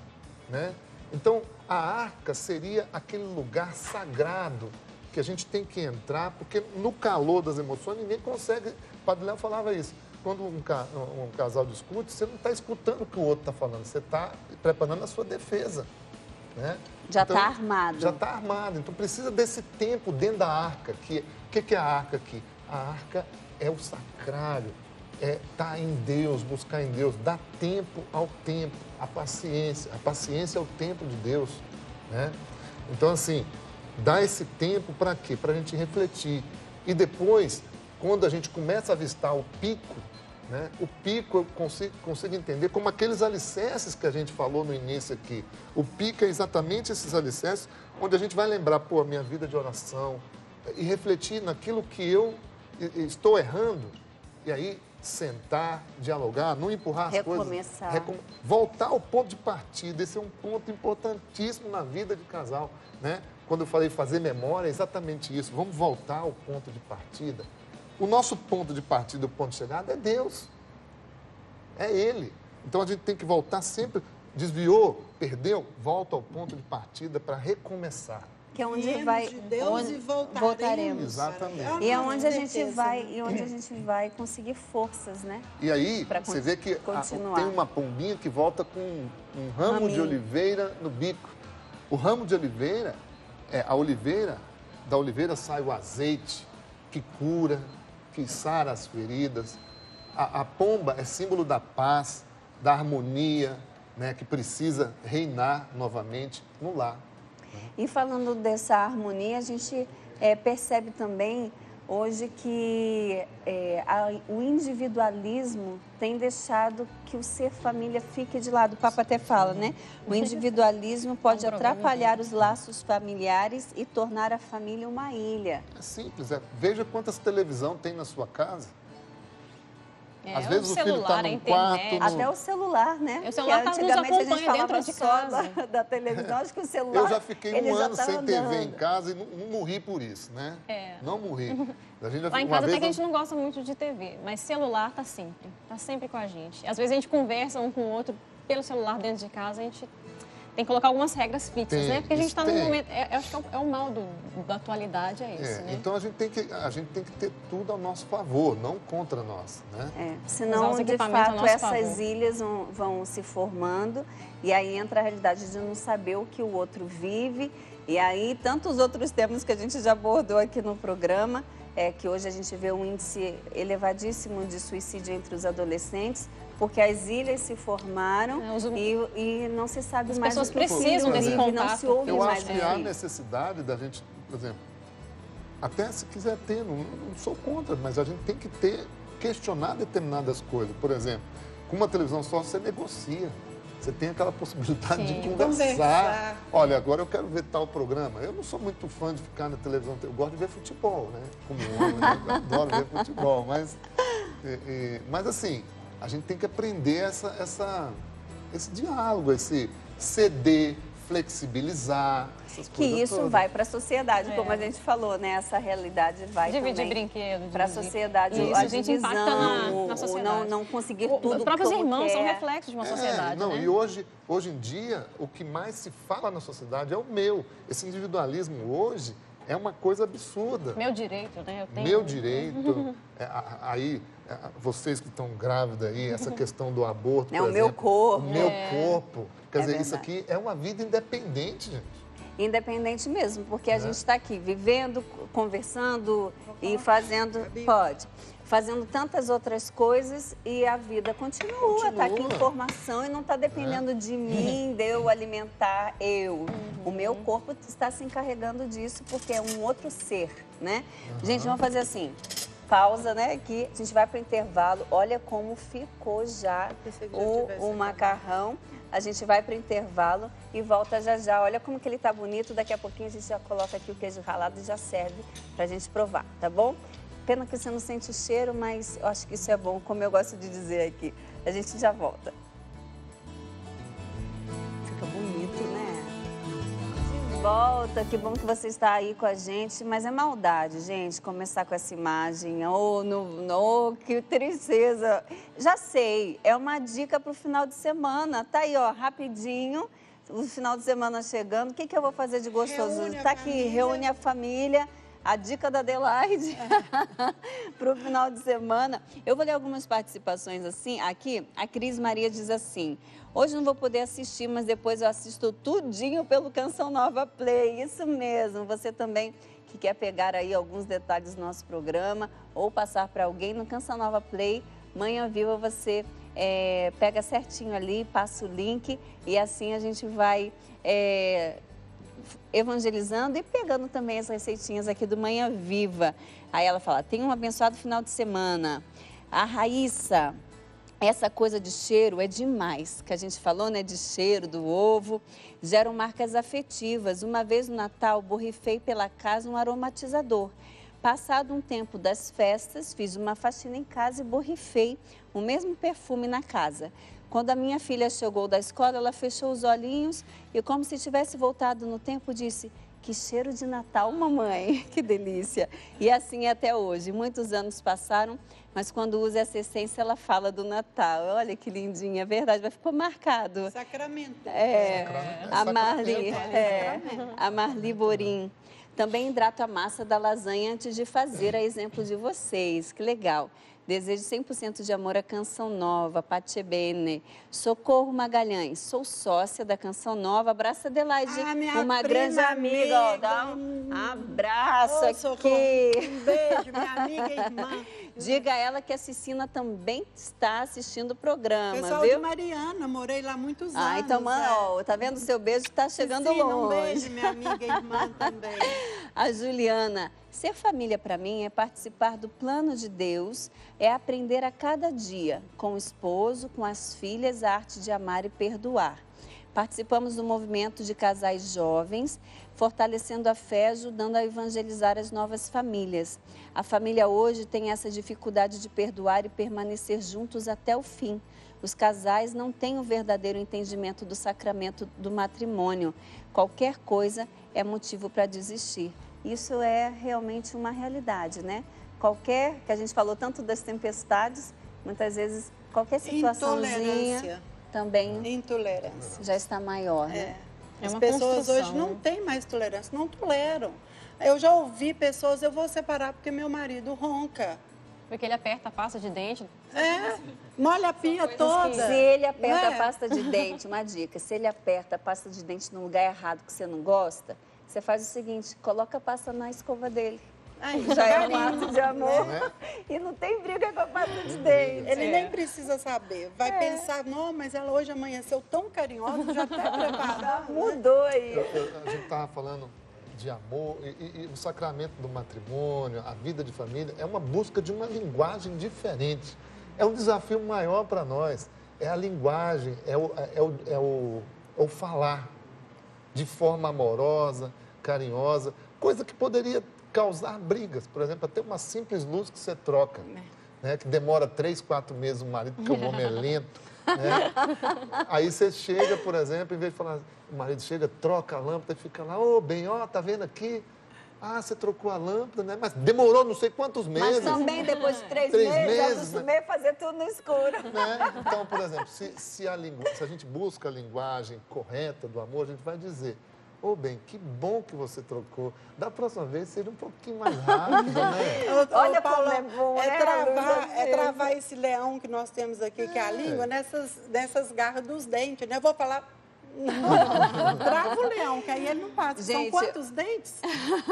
[SPEAKER 3] né? Então, a arca seria aquele lugar sagrado que a gente tem que entrar, porque no calor das emoções ninguém consegue. O Padre Léo falava isso. Quando um casal discute, você não está escutando o que o outro está falando, você está preparando a sua defesa, né?
[SPEAKER 2] Já está armado.
[SPEAKER 3] Já está armado. Então, precisa desse tempo dentro da arca. O que é a arca aqui? A arca é o sacrário, é estar em Deus, buscar em Deus, dar tempo ao tempo, a paciência. A paciência é o tempo de Deus, né? Então, assim, dá esse tempo para quê? Para a gente refletir. E depois, quando a gente começa a avistar o pico, né? O pico eu consigo entender como aqueles alicerces que a gente falou no início aqui. O pico é exatamente esses alicerces onde a gente vai lembrar, pô, a minha vida de oração e refletir naquilo que eu estou errando. E aí, sentar, dialogar, não empurrar as coisas. Voltar ao ponto de partida. Esse é um ponto importantíssimo na vida de casal, né? Quando eu falei fazer memória, é exatamente isso. Vamos voltar ao ponto de partida. O nosso ponto de partida, o ponto de chegada é Deus. É Ele. Então a gente tem que voltar sempre. Desviou, perdeu, volta ao ponto de partida para recomeçar.
[SPEAKER 2] Que é onde
[SPEAKER 4] Viemos
[SPEAKER 2] vai,
[SPEAKER 4] de Deus
[SPEAKER 2] onde
[SPEAKER 4] e voltaremos.
[SPEAKER 3] Exatamente.
[SPEAKER 2] E é onde a gente
[SPEAKER 4] certeza,
[SPEAKER 2] vai,
[SPEAKER 4] né?
[SPEAKER 2] e onde a gente vai conseguir forças, né?
[SPEAKER 3] E aí,
[SPEAKER 2] Pra
[SPEAKER 3] você vê que
[SPEAKER 2] continuar.
[SPEAKER 3] tem uma pombinha que volta com um ramo de
[SPEAKER 2] Raminho.
[SPEAKER 3] oliveira no bico. O ramo de oliveira, da oliveira sai o azeite que cura, que sara as feridas. A pomba é símbolo da paz, da harmonia, né, que precisa reinar novamente no lar.
[SPEAKER 2] E falando dessa harmonia, a gente percebe também hoje que o individualismo tem deixado que o ser família fique de lado. O Papa até fala, né? O individualismo pode atrapalhar os laços familiares e tornar a família uma ilha.
[SPEAKER 3] É simples, veja quantas televisão tem na sua casa. Às
[SPEAKER 5] o
[SPEAKER 3] vezes o filho
[SPEAKER 5] celular,
[SPEAKER 3] está
[SPEAKER 5] a
[SPEAKER 3] num
[SPEAKER 5] internet.
[SPEAKER 3] quarto.
[SPEAKER 2] Até o celular, né?
[SPEAKER 5] O celular nos
[SPEAKER 2] antigamente a gente
[SPEAKER 5] acompanha
[SPEAKER 2] falava
[SPEAKER 5] dentro de
[SPEAKER 2] só
[SPEAKER 5] casa.
[SPEAKER 2] da televisão, acho que o celular.
[SPEAKER 3] Eu já fiquei
[SPEAKER 2] ele
[SPEAKER 3] um
[SPEAKER 2] já
[SPEAKER 3] ano
[SPEAKER 2] tá
[SPEAKER 3] sem TV em
[SPEAKER 2] andando.
[SPEAKER 3] casa e não morri por isso, né? Não morri. A gente
[SPEAKER 5] Lá em casa até que a gente não gosta muito de TV, mas celular tá sempre com a gente. Às vezes a gente conversa um com o outro pelo celular dentro de casa, a gente tem que colocar algumas regras fixas, né? Porque a gente está num momento, acho que é o mal da atualidade, é isso, né?
[SPEAKER 3] Então a gente tem que ter tudo a nosso favor, não contra nós, né?
[SPEAKER 2] Senão,
[SPEAKER 5] Usar os
[SPEAKER 2] de
[SPEAKER 5] equipamentos a
[SPEAKER 2] fato,
[SPEAKER 5] nosso
[SPEAKER 2] essas
[SPEAKER 5] favor.
[SPEAKER 2] ilhas vão se formando e aí entra a realidade de não saber o que o outro vive. E aí, tantos outros temas que a gente já abordou aqui no programa, que hoje a gente vê um índice elevadíssimo de suicídio entre os adolescentes, porque as ilhas se formaram e não se sabe
[SPEAKER 5] As
[SPEAKER 2] mais
[SPEAKER 5] pessoas
[SPEAKER 2] o que
[SPEAKER 5] precisam
[SPEAKER 2] vive,
[SPEAKER 5] desse
[SPEAKER 2] não
[SPEAKER 5] contato.
[SPEAKER 2] se ouve
[SPEAKER 3] Eu
[SPEAKER 2] mais
[SPEAKER 3] acho que
[SPEAKER 2] o
[SPEAKER 3] há
[SPEAKER 2] filho.
[SPEAKER 3] necessidade da gente, por exemplo, até se quiser ter, não sou contra, mas a gente tem que questionar determinadas coisas. Por exemplo, com uma televisão só você negocia. Você tem aquela possibilidade de conversar. Olha, agora eu quero ver tal programa. Eu não sou muito fã de ficar na televisão. Eu gosto de ver futebol, né? Como homem, né? Eu adoro ver futebol. Mas assim, a gente tem que aprender esse diálogo, esse ceder, flexibilizar, essas
[SPEAKER 2] Que
[SPEAKER 3] coisas
[SPEAKER 2] isso
[SPEAKER 3] todas.
[SPEAKER 2] vai para a sociedade, como a gente falou, né? Essa realidade vai
[SPEAKER 5] Dividir
[SPEAKER 2] também
[SPEAKER 5] brinquedo.
[SPEAKER 2] para a sociedade.
[SPEAKER 5] Isso,
[SPEAKER 2] a
[SPEAKER 5] a gente impacta
[SPEAKER 2] divisão,
[SPEAKER 5] na
[SPEAKER 2] o
[SPEAKER 5] sociedade.
[SPEAKER 2] não conseguir
[SPEAKER 5] Os
[SPEAKER 2] tudo
[SPEAKER 5] próprios
[SPEAKER 2] como
[SPEAKER 5] irmãos são
[SPEAKER 2] quer.
[SPEAKER 5] reflexos de uma sociedade, né?
[SPEAKER 3] E hoje em dia, o que mais se fala na sociedade é o meu. Esse individualismo hoje é uma coisa absurda.
[SPEAKER 5] Meu direito, né? Eu tenho...
[SPEAKER 3] Meu direito. Vocês que estão grávidas aí, essa questão do aborto, por
[SPEAKER 2] o meu
[SPEAKER 3] exemplo,
[SPEAKER 2] corpo.
[SPEAKER 3] O meu corpo. Quer dizer, isso
[SPEAKER 2] verdade.
[SPEAKER 3] aqui é uma vida independente, gente.
[SPEAKER 2] Independente mesmo, porque a gente está aqui vivendo, conversando e fazendo... Pode. Fazendo tantas outras coisas e a vida continua. Está aqui informação e não está dependendo de mim, de eu alimentar eu. O meu corpo está se encarregando disso porque é um outro ser, né? Gente, vamos fazer assim. pausa, né? Que a gente vai para o intervalo. Olha como ficou já o macarrão. A gente vai para o intervalo e volta já já. Olha como que ele tá bonito. Daqui a pouquinho a gente já coloca aqui o queijo ralado e já serve para a gente provar, tá bom? Pena que você não sente o cheiro, mas eu acho que isso é bom, como eu gosto de dizer aqui. A gente já volta. Fica bonito, né? De volta, que bom que você está aí com a gente, mas é maldade, gente, começar com essa imagem. Que tristeza. Já sei, é uma dica para o final de semana. Tá aí, ó, rapidinho, o final de semana chegando. O que eu vou fazer de gostoso? Tá aqui, reúne a família. A dica da Adelaide para o final de semana. Eu vou ler algumas participações assim. Aqui, a Cris Maria diz assim: hoje não vou poder assistir, mas depois eu assisto tudinho pelo Canção Nova Play. Isso mesmo, você também que quer pegar aí alguns detalhes do nosso programa ou passar para alguém no Canção Nova Play, Manhã Viva, você pega certinho ali, passa o link e assim a gente vai... evangelizando e pegando também as receitinhas aqui do Manhã Viva. Aí ela fala, tenha um abençoado final de semana. A Raíssa, essa coisa de cheiro é demais, que a gente falou, né, de cheiro do ovo, geram marcas afetivas. Uma vez no Natal, borrifei pela casa um aromatizador. Passado um tempo das festas, fiz uma faxina em casa e borrifei o mesmo perfume na casa. Quando a minha filha chegou da escola, ela fechou os olhinhos e, como se tivesse voltado no tempo, disse: que cheiro de Natal, mamãe, que delícia. E assim é até hoje. Muitos anos passaram, mas quando usa essa essência, ela fala do Natal. Olha que lindinha, é verdade, vai ficar marcado.
[SPEAKER 4] Sacramento.
[SPEAKER 2] A Marli Borim. Também hidrato a massa da lasanha antes de fazer, a exemplo de vocês. Que legal. Desejo 100% de amor à Canção Nova, Pace Bene. Socorro Magalhães, sou sócia da Canção Nova. Abraço, Adelaide, uma grande amiga. Ó, dá um abraço aqui.
[SPEAKER 4] Um beijo, minha amiga e irmã.
[SPEAKER 2] Diga a ela que a Cicina também está assistindo o programa,
[SPEAKER 4] pessoal
[SPEAKER 2] viu?
[SPEAKER 4] de Mariana, morei lá muitos anos.
[SPEAKER 2] Então, ó, tá vendo? Seu beijo está chegando
[SPEAKER 4] Cicina,
[SPEAKER 2] longe.
[SPEAKER 4] Um beijo, minha amiga e irmã também.
[SPEAKER 2] A Juliana, ser família para mim é participar do plano de Deus, é aprender a cada dia, com o esposo, com as filhas, a arte de amar e perdoar. Participamos do movimento de casais jovens, fortalecendo a fé, ajudando a evangelizar as novas famílias. A família hoje tem essa dificuldade de perdoar e permanecer juntos até o fim. Os casais não têm o verdadeiro entendimento do sacramento do matrimônio. Qualquer coisa é motivo para desistir. Isso é realmente uma realidade, né? Que a gente falou tanto das tempestades, muitas vezes qualquer situaçãozinha também
[SPEAKER 4] intolerância
[SPEAKER 2] já está maior, né?
[SPEAKER 4] As pessoas hoje não têm mais tolerância, não toleram. Eu já ouvi pessoas, eu vou separar porque meu marido ronca.
[SPEAKER 5] Porque ele aperta a pasta de dente.
[SPEAKER 4] Molha a pia toda.
[SPEAKER 2] Se ele aperta a pasta de dente, uma dica, se ele aperta a pasta de dente no lugar errado que você não gosta, você faz o seguinte, coloca a pasta na escova dele. Já é um ato de amor e não tem briga com a pasta de dente.
[SPEAKER 4] Ele nem precisa saber. Vai pensar, não, mas ela hoje amanheceu tão carinhosa, já está preparada.
[SPEAKER 2] Mudou aí.
[SPEAKER 3] A gente estava falando de amor e o sacramento do matrimônio, a vida de família, é uma busca de uma linguagem diferente. É um desafio maior para nós. É a linguagem, é o falar de forma amorosa, carinhosa, coisa que poderia causar brigas. Por exemplo, até uma simples luz que você troca, né, que demora 3, 4 meses o marido, porque o homem é lento. Né? Aí você chega, por exemplo, em vez de falar, o marido chega, troca a lâmpada e fica lá, bem, tá vendo aqui? Você trocou a lâmpada, né? Mas demorou não sei quantos meses.
[SPEAKER 2] Mas também, depois de 3 meses, eu acostumei a fazer tudo no escuro.
[SPEAKER 3] Né? Então, por exemplo, se a gente busca a linguagem correta do amor, a gente vai dizer, bem, que bom que você trocou. Da próxima vez, seja um pouquinho mais rápido, né?
[SPEAKER 2] Olha, Paulo, como é bom,
[SPEAKER 4] travar esse leão que nós temos aqui, que é a língua, nessas garras dos dentes, né? Eu vou falar... Trava o leão, que aí ele não passa.
[SPEAKER 2] Gente,
[SPEAKER 4] são quantos dentes?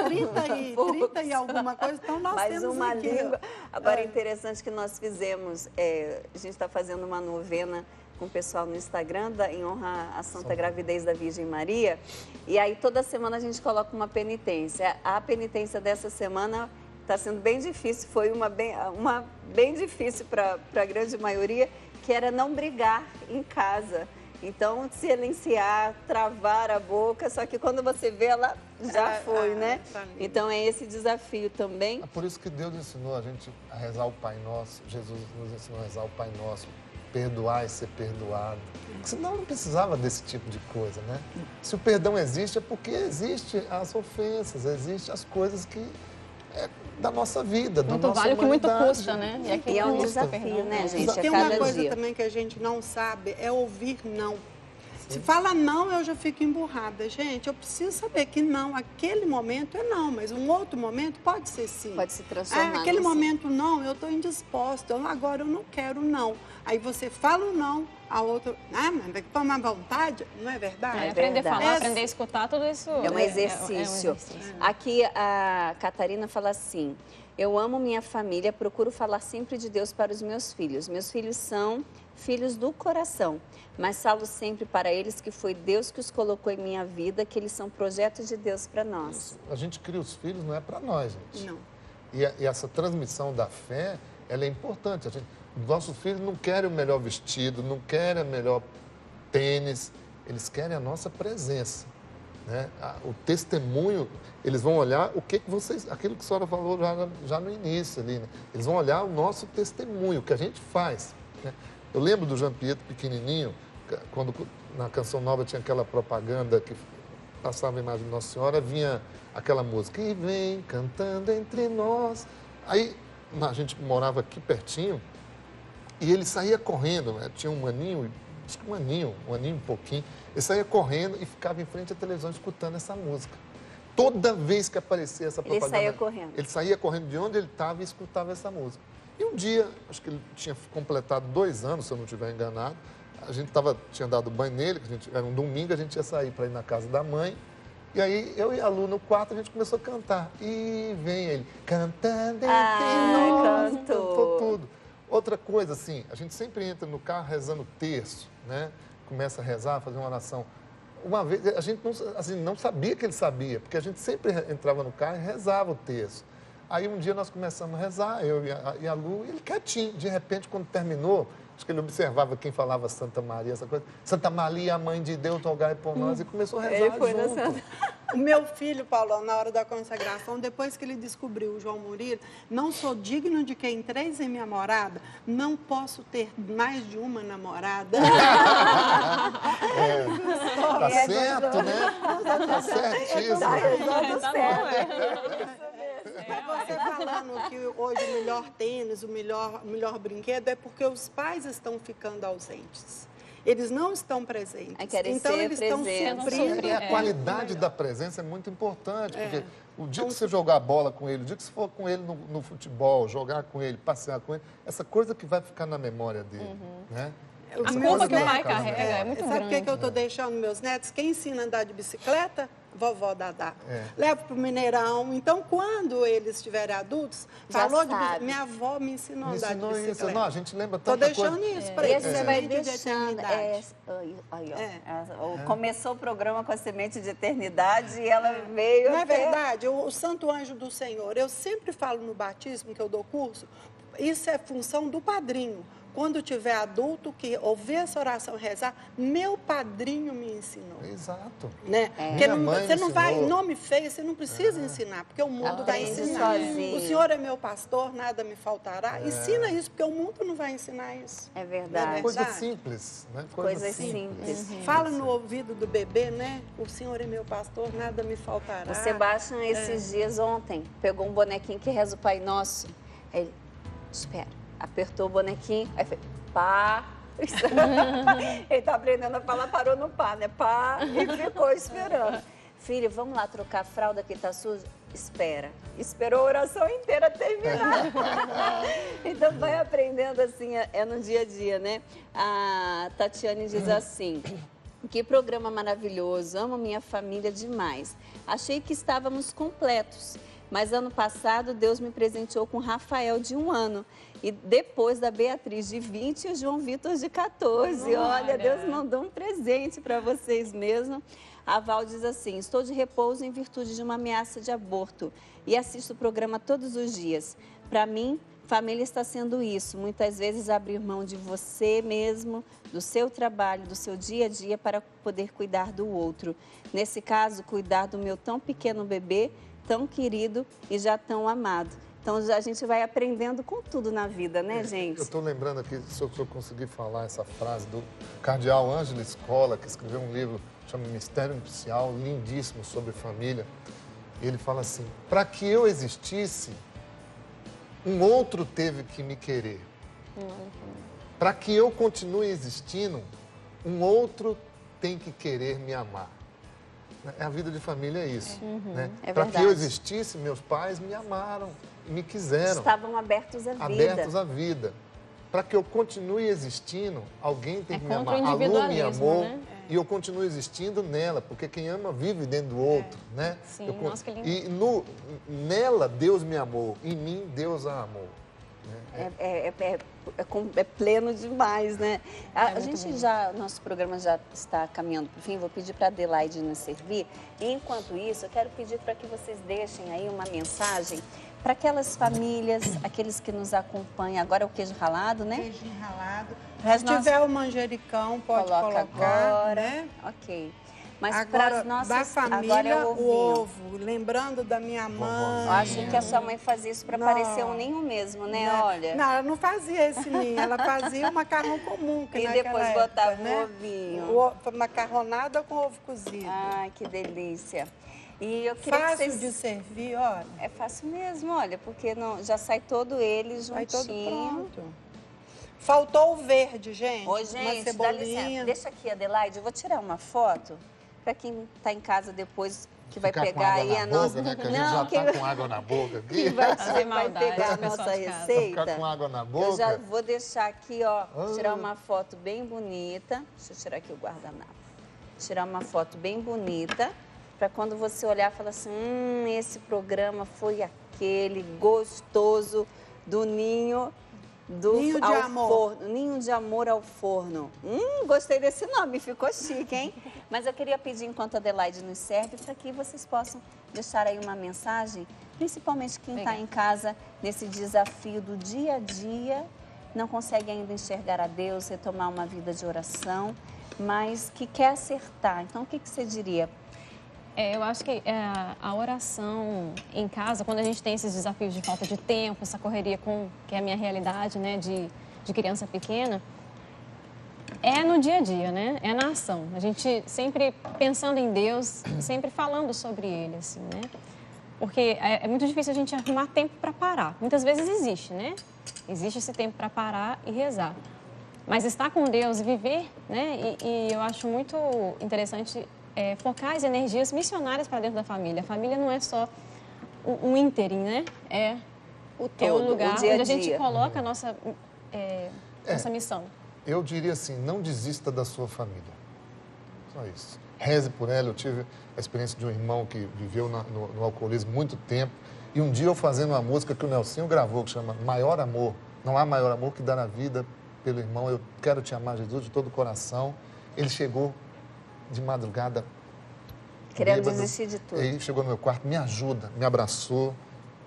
[SPEAKER 4] 30 e alguma coisa. Então, nós
[SPEAKER 2] mais
[SPEAKER 4] temos
[SPEAKER 2] uma
[SPEAKER 4] aqui.
[SPEAKER 2] língua. Agora, é interessante que nós fizemos, a gente está fazendo uma novena com o pessoal no Instagram, em honra à Santa Gravidez da Virgem Maria. E aí, toda semana, a gente coloca uma penitência. A penitência dessa semana está sendo bem difícil, foi uma bem difícil para a grande maioria, que era não brigar em casa. Então, silenciar, travar a boca, só que quando você vê, ela já foi, né? Então, é esse desafio também.
[SPEAKER 3] É por isso que Deus ensinou a gente a rezar o Pai Nosso, Jesus nos ensinou a rezar o Pai Nosso, perdoar e ser perdoado. Porque senão não precisava desse tipo de coisa, né? Se o perdão existe, é porque existe as ofensas, existe as coisas que é da nossa vida, da
[SPEAKER 5] Muito
[SPEAKER 3] nossa
[SPEAKER 5] vale o que muito
[SPEAKER 3] humanidade.
[SPEAKER 5] custa, né?
[SPEAKER 2] E é um desafio, né, gente?
[SPEAKER 4] Tem
[SPEAKER 2] A
[SPEAKER 4] uma
[SPEAKER 2] cada
[SPEAKER 4] coisa
[SPEAKER 2] dia.
[SPEAKER 4] também que a gente não sabe, é ouvir não. Se fala não, eu já fico emburrada. Gente, eu preciso saber que não, aquele momento é não, mas um outro momento pode ser sim.
[SPEAKER 2] Pode se transformar
[SPEAKER 4] Aquele
[SPEAKER 2] num sim.
[SPEAKER 4] momento não, eu estou indisposta, agora eu não quero não. Aí você fala o não, a outra, mas tem que tomar vontade, não é verdade?
[SPEAKER 5] É, aprender a
[SPEAKER 2] verdade.
[SPEAKER 5] falar, aprender a escutar, tudo isso
[SPEAKER 2] É um exercício.
[SPEAKER 5] É um exercício.
[SPEAKER 2] Aqui a Catarina fala assim: eu amo minha família, procuro falar sempre de Deus para os meus filhos. Meus filhos são filhos do coração, mas falo sempre para eles que foi Deus que os colocou em minha vida, que eles são projetos de Deus para nós.
[SPEAKER 3] A gente cria os filhos, não é para nós, gente.
[SPEAKER 4] Não.
[SPEAKER 3] E essa transmissão da fé, ela é importante. Os nossos filhos não querem o melhor vestido, não querem o melhor tênis, eles querem a nossa presença, né? O testemunho, eles vão olhar aquilo que a senhora falou já no início ali, né? Eles vão olhar o nosso testemunho, o que a gente faz, né? Eu lembro do Jean Pietro pequenininho, quando na Canção Nova tinha aquela propaganda que passava a imagem de Nossa Senhora, vinha aquela música, e vem cantando entre nós. Aí a gente morava aqui pertinho, e ele saía correndo, né? Tinha um aninho, acho que um aninho um pouquinho. Ele saía correndo e ficava em frente à televisão escutando essa música. Toda vez que aparecia essa propaganda...
[SPEAKER 2] Ele saía correndo.
[SPEAKER 3] Ele saía correndo de onde ele estava e escutava essa música. E um dia, acho que ele tinha completado 2 anos, se eu não estiver enganado, a gente tinha dado banho nele, era um domingo, a gente ia sair para ir na casa da mãe. E aí, eu e a Lu no quarto, a gente começou a cantar. E vem ele, cantando entre nós.
[SPEAKER 2] Cantou
[SPEAKER 3] tudo. Outra coisa, assim, a gente sempre entra no carro rezando terço, né? Começa a rezar, fazer uma oração. Uma vez, a gente não sabia que ele sabia, porque a gente sempre entrava no carro e rezava o terço. Aí um dia nós começamos a rezar, eu e a Lu, e ele quietinho. De repente, quando terminou, acho que ele observava quem falava Santa Maria, essa coisa. Santa Maria, a mãe de Deus, rogai por nós, e começou a rezar
[SPEAKER 2] Ele foi na
[SPEAKER 3] junto.
[SPEAKER 2] Santa...
[SPEAKER 4] O meu filho, Paulo, na hora da consagração, depois que ele descobriu o João Murilo, não sou digno de quem entreis em minha morada, não posso ter mais de uma namorada.
[SPEAKER 3] Tá certo, né? Tá certíssimo.
[SPEAKER 2] Tá certo.
[SPEAKER 4] Você falando que hoje o melhor tênis, o melhor brinquedo é porque os pais estão ficando ausentes. Eles não estão presentes.
[SPEAKER 2] Querem
[SPEAKER 4] então,
[SPEAKER 2] ser
[SPEAKER 4] eles estão
[SPEAKER 2] presentes.
[SPEAKER 4] suprindo.
[SPEAKER 3] E a qualidade da presença é muito importante, porque o dia que você jogar bola com ele, o dia que você for com ele no futebol, jogar com ele, passear com ele, essa coisa que vai ficar na memória dele, né?
[SPEAKER 5] A
[SPEAKER 3] Essa
[SPEAKER 5] culpa
[SPEAKER 3] coisa
[SPEAKER 5] que o
[SPEAKER 3] vai
[SPEAKER 5] pai
[SPEAKER 3] ficar na
[SPEAKER 5] carrega
[SPEAKER 3] memória.
[SPEAKER 5] é muito
[SPEAKER 4] Sabe o que,
[SPEAKER 5] grande.
[SPEAKER 4] eu estou deixando meus netos? Quem ensina a andar de bicicleta? Vovó Dadá.
[SPEAKER 3] É.
[SPEAKER 4] Levo para o Mineirão. Então, quando eles estiverem adultos,
[SPEAKER 2] Já
[SPEAKER 4] falou de
[SPEAKER 2] sabe.
[SPEAKER 4] bicicleta. Minha avó me ensinou a
[SPEAKER 3] Me
[SPEAKER 4] andar de
[SPEAKER 3] ensinou
[SPEAKER 4] bicicleta.
[SPEAKER 3] isso. Não, a gente lembra
[SPEAKER 4] Estou
[SPEAKER 3] tanta
[SPEAKER 4] deixando
[SPEAKER 3] coisa.
[SPEAKER 4] isso para
[SPEAKER 2] E
[SPEAKER 4] eles.
[SPEAKER 2] você vai
[SPEAKER 4] semente de
[SPEAKER 2] deixando.
[SPEAKER 4] eternidade.
[SPEAKER 2] Aí, ó. Começou o programa com a semente de eternidade e ela veio.
[SPEAKER 4] Não é
[SPEAKER 2] até-
[SPEAKER 4] verdade? O Santo Anjo do Senhor, eu sempre falo no batismo, que eu dou curso, isso é função do padrinho. Quando tiver adulto que ouvir essa oração rezar, meu padrinho me ensinou.
[SPEAKER 3] Exato.
[SPEAKER 4] Né?
[SPEAKER 3] Minha mãe
[SPEAKER 4] Você não vai,
[SPEAKER 3] ensinou.
[SPEAKER 4] nome feio, você não precisa ensinar, porque o mundo vai
[SPEAKER 2] Aprende
[SPEAKER 4] ensinar.
[SPEAKER 2] sozinho.
[SPEAKER 4] O Senhor é meu pastor, nada me faltará. Ensina isso, porque o mundo não vai ensinar isso.
[SPEAKER 2] É verdade.
[SPEAKER 3] Coisa
[SPEAKER 4] verdade?
[SPEAKER 3] simples, né?
[SPEAKER 2] Coisas simples.
[SPEAKER 4] Fala no ouvido do bebê, né? O Senhor é meu pastor, nada me faltará.
[SPEAKER 2] O Sebastião, esses dias ontem, pegou um bonequinho que reza o Pai Nosso. Aí ele, espera, apertou o bonequinho, aí fez, pá. Ele tá aprendendo a falar, parou no pá, né? Pá, e ficou esperando. Filho, vamos lá trocar a fralda que tá suja? Espera. Esperou a oração inteira terminar. Então, vai aprendendo assim, é no dia a dia, né? A Tatiane diz assim... Que programa maravilhoso, amo minha família demais. Achei que estávamos completos, mas ano passado Deus me presenteou com Rafael de 1 ano. E depois da Beatriz de 20 e o João Vitor de 14. Olha, Deus mandou um presente para vocês mesmo. A Val diz assim: estou de repouso em virtude de uma ameaça de aborto e assisto o programa todos os dias. Para mim, família está sendo isso. Muitas vezes abrir mão de você mesmo, do seu trabalho, do seu dia a dia para poder cuidar do outro. Nesse caso, cuidar do meu tão pequeno bebê, tão querido e já tão amado. Então, a gente vai aprendendo com tudo na vida, né, gente?
[SPEAKER 3] Eu estou lembrando aqui, se eu conseguir falar essa frase do cardeal Ângelo Scola, que escreveu um livro chamado Mistério Nupcial, lindíssimo, sobre família. Ele fala assim: para que eu existisse, um outro teve que me querer. Para que eu continue existindo, um outro tem que querer me amar. A vida de família é isso. Né? Para que eu existisse, meus pais me amaram, me quiseram.
[SPEAKER 2] Estavam abertos à vida.
[SPEAKER 3] Abertos à vida. Para que eu continue existindo, alguém tem que me amar. A Lu me amou, né? E eu continuo existindo nela, porque quem ama vive dentro do outro, né?
[SPEAKER 5] Sim, nossa, que lindo.
[SPEAKER 3] E nela Deus me amou, em mim Deus a amou.
[SPEAKER 2] É pleno demais, né? A gente já, nosso programa já está caminhando para o fim. Vou pedir para a Adelaide nos servir. E enquanto isso, eu quero pedir para que vocês deixem aí uma mensagem para aquelas famílias, aqueles que nos acompanham. Agora é o queijo ralado, né?
[SPEAKER 4] Queijinho ralado.
[SPEAKER 2] Mas
[SPEAKER 4] Se tiver o manjericão, pode colocar,
[SPEAKER 2] agora,
[SPEAKER 4] né?
[SPEAKER 2] Ok. Mas
[SPEAKER 4] agora,
[SPEAKER 2] para as nossas...
[SPEAKER 4] da família,
[SPEAKER 2] agora é
[SPEAKER 4] o ovo. Lembrando da minha mãe.
[SPEAKER 2] Eu acho que a sua mãe fazia isso para parecer um ninho mesmo, né? Olha.
[SPEAKER 4] Não, ela não fazia esse ninho. Ela fazia um macarrão comum. Que
[SPEAKER 2] e depois
[SPEAKER 4] época,
[SPEAKER 2] botava
[SPEAKER 4] né?
[SPEAKER 2] o ovinho.
[SPEAKER 4] Macarronada com ovo cozido.
[SPEAKER 2] Ai, que delícia. E eu queria
[SPEAKER 4] fácil
[SPEAKER 2] que vocês...
[SPEAKER 4] de servir, olha.
[SPEAKER 2] É fácil mesmo, olha, porque não, já sai todo ele juntinho.
[SPEAKER 4] Sai todo pronto. Faltou o verde, gente.
[SPEAKER 2] Ô, gente,
[SPEAKER 4] uma cebolinha.
[SPEAKER 2] dá licença. Deixa aqui, Adelaide, eu vou tirar uma foto para quem está em casa depois que vai
[SPEAKER 3] Ficar
[SPEAKER 2] pegar aí
[SPEAKER 3] a nossa... Né? Que a gente já está com água na boca aqui.
[SPEAKER 2] Que vai pegar a nossa receita.
[SPEAKER 3] Ficar com água na boca.
[SPEAKER 2] Eu já vou deixar aqui, ó, tirar uma foto bem bonita. Deixa eu tirar aqui o guardanapo. Tirar uma foto bem bonita, para quando você olhar e falar assim, esse programa foi aquele gostoso do ninho
[SPEAKER 4] Ninho de amor.
[SPEAKER 2] Forno. Ninho de amor ao forno. Gostei desse nome, ficou chique, hein? Mas eu queria pedir, enquanto a Adelaide nos serve, para que vocês possam deixar aí uma mensagem, principalmente quem está em casa, nesse desafio do dia a dia, não consegue ainda enxergar a Deus, retomar uma vida de oração, mas que quer acertar. Então, o que você diria?
[SPEAKER 5] Eu acho que a oração em casa, quando a gente tem esses desafios de falta de tempo, essa correria que é a minha realidade, né, de criança pequena, é no dia a dia, né? É na ação. A gente sempre pensando em Deus, sempre falando sobre Ele, assim, né? Porque é muito difícil a gente arrumar tempo para parar. Muitas vezes existe, né? Existe esse tempo para parar e rezar. Mas estar com Deus e viver, né? E eu acho muito interessante focar as energias missionárias para dentro da família. A família não é só um ínterim, né? É o lugar onde a gente coloca a nossa missão.
[SPEAKER 3] Eu diria assim, não desista da sua família. Só isso. Reze por ela. Eu tive a experiência de um irmão que viveu no alcoolismo muito tempo. E um dia eu fazendo uma música que o Nelsinho gravou, que chama Maior Amor. Não há maior amor que dar a vida pelo irmão. Eu quero te amar, Jesus, de todo o coração. Ele chegou de madrugada,
[SPEAKER 2] querendo
[SPEAKER 3] bêbado,
[SPEAKER 2] desistir de tudo.
[SPEAKER 3] Ele chegou no meu quarto, me ajuda, me abraçou.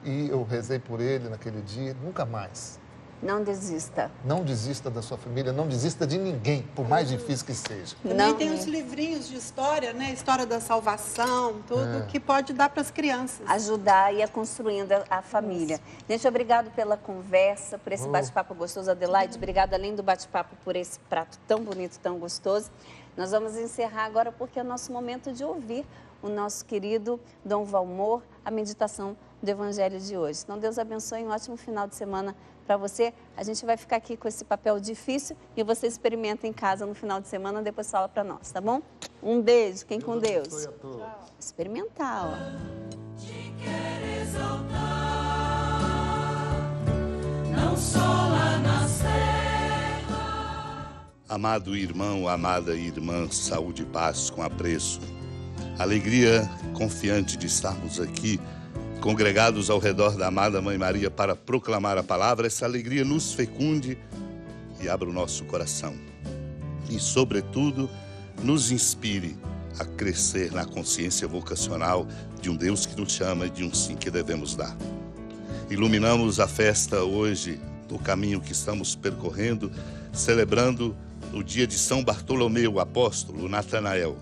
[SPEAKER 3] E eu rezei por ele naquele dia. Nunca mais.
[SPEAKER 2] Não desista.
[SPEAKER 3] Não desista da sua família, não desista de ninguém, por mais difícil que seja.
[SPEAKER 4] Também tem os livrinhos de história, né? História da salvação, tudo que pode dar para as crianças.
[SPEAKER 2] Ajudar e ir construindo a família. Gente, obrigado pela conversa, por esse bate-papo gostoso, Adelaide. Obrigada, além do bate-papo, por esse prato tão bonito, tão gostoso. Nós vamos encerrar agora porque é o nosso momento de ouvir o nosso querido Dom Valmor, a meditação do Evangelho de hoje. Então, Deus abençoe, um ótimo final de semana para você. A gente vai ficar aqui com esse papel difícil e você experimenta em casa no final de semana, depois fala para nós, tá bom? Um beijo, fiquem com Deus. Experimentar, ó.
[SPEAKER 6] Te quero exaltar, não só lá na serra.
[SPEAKER 7] Amado irmão, amada irmã, saúde e paz com apreço. Alegria confiante de estarmos aqui, congregados ao redor da amada Mãe Maria para proclamar a palavra. Essa alegria nos fecunde e abra o nosso coração. E, sobretudo, nos inspire a crescer na consciência vocacional de um Deus que nos chama e de um sim que devemos dar. Iluminamos a festa hoje do caminho que estamos percorrendo, celebrando o dia de São Bartolomeu, o apóstolo, Natanael.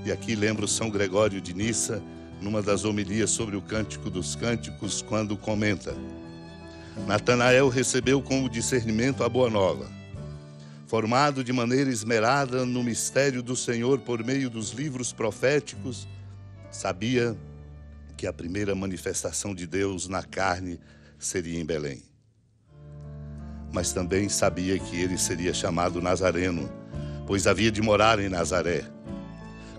[SPEAKER 7] E aqui lembro São Gregório de Nissa, numa das homilias sobre o Cântico dos Cânticos, quando comenta: Natanael recebeu com o discernimento a boa nova. Formado de maneira esmerada no mistério do Senhor por meio dos livros proféticos, sabia que a primeira manifestação de Deus na carne seria em Belém. Mas também sabia que ele seria chamado Nazareno, pois havia de morar em Nazaré.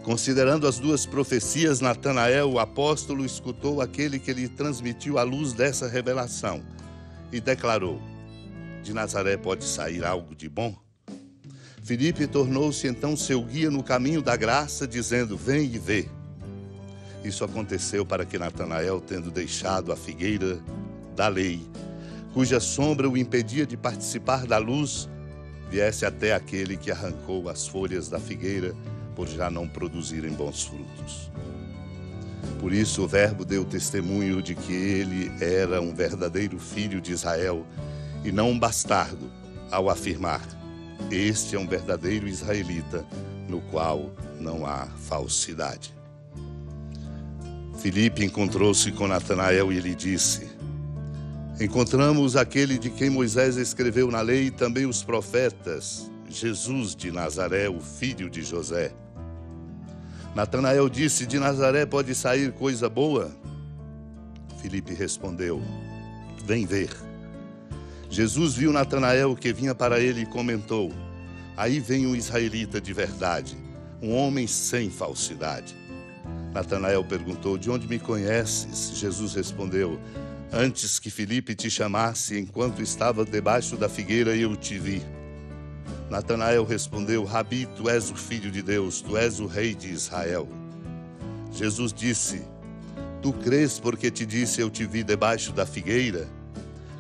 [SPEAKER 7] Considerando as duas profecias, Natanael, o apóstolo, escutou aquele que lhe transmitiu a luz dessa revelação e declarou: de Nazaré pode sair algo de bom? Filipe tornou-se então seu guia no caminho da graça, dizendo: vem e vê. Isso aconteceu para que Natanael, tendo deixado a figueira da lei, cuja sombra o impedia de participar da luz, viesse até aquele que arrancou as folhas da figueira por já não produzirem bons frutos. Por isso o Verbo deu testemunho de que ele era um verdadeiro filho de Israel e não um bastardo, ao afirmar: este é um verdadeiro israelita, no qual não há falsidade. Filipe encontrou-se com Natanael e lhe disse: encontramos aquele de quem Moisés escreveu na lei e também os profetas, Jesus de Nazaré, o filho de José. Natanael disse: de Nazaré pode sair coisa boa? Filipe respondeu: vem ver. Jesus viu Natanael que vinha para ele e comentou: aí vem um israelita de verdade, um homem sem falsidade. Natanael perguntou: de onde me conheces? Jesus respondeu: antes que Filipe te chamasse, enquanto estava debaixo da figueira, eu te vi. Natanael respondeu: Rabi, tu és o Filho de Deus, tu és o Rei de Israel. Jesus disse: tu crês porque te disse eu te vi debaixo da figueira?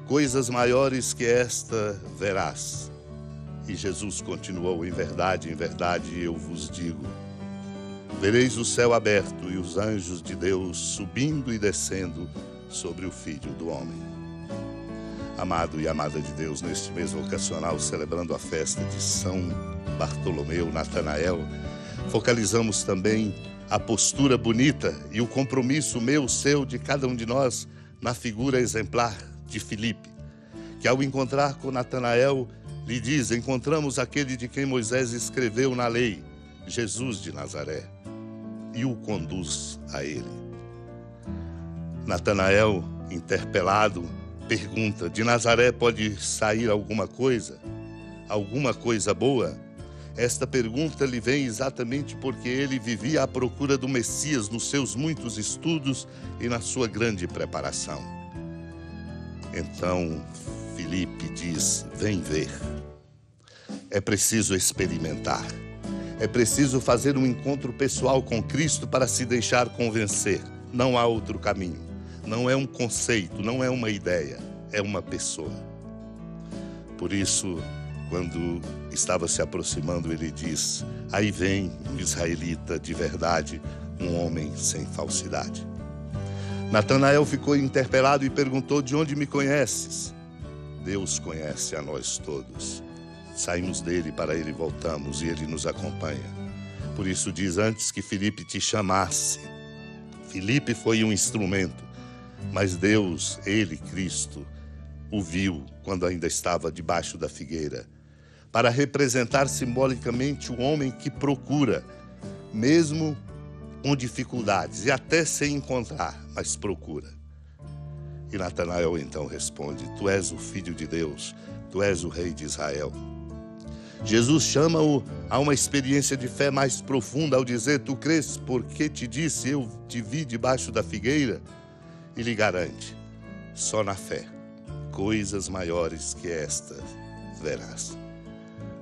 [SPEAKER 7] Coisas maiores que esta verás. E Jesus continuou: em verdade, eu vos digo, vereis o céu aberto e os anjos de Deus subindo e descendo sobre o Filho do Homem. Amado e amada de Deus, neste mês vocacional, celebrando a festa de São Bartolomeu, Natanael, focalizamos também a postura bonita e o compromisso meu, seu, de cada um de nós na figura exemplar de Filipe, que ao encontrar com Natanael, lhe diz: encontramos aquele de quem Moisés escreveu na lei, Jesus de Nazaré, e o conduz a ele. Natanael, interpelado, pergunta: de Nazaré pode sair alguma coisa boa? Esta pergunta lhe vem exatamente porque ele vivia à procura do Messias nos seus muitos estudos e na sua grande preparação. Então Filipe diz: vem ver. É preciso experimentar. É preciso fazer um encontro pessoal com Cristo para se deixar convencer. Não há outro caminho. Não é um conceito, não é uma ideia, é uma pessoa. Por isso, quando estava se aproximando, ele diz: aí vem um israelita de verdade, um homem sem falsidade. Natanael ficou interpelado e perguntou: de onde me conheces? Deus conhece a nós todos. Saímos dele, para ele voltamos e ele nos acompanha. Por isso diz: antes que Filipe te chamasse. Filipe foi um instrumento, mas Deus, ele, Cristo, o viu quando ainda estava debaixo da figueira, para representar simbolicamente o homem que procura, mesmo com dificuldades e até sem encontrar, mas procura. E Natanael então responde: tu és o Filho de Deus, tu és o Rei de Israel. Jesus chama-o a uma experiência de fé mais profunda ao dizer: tu crês porque te disse eu te vi debaixo da figueira? E lhe garante: só na fé, coisas maiores que estas verás.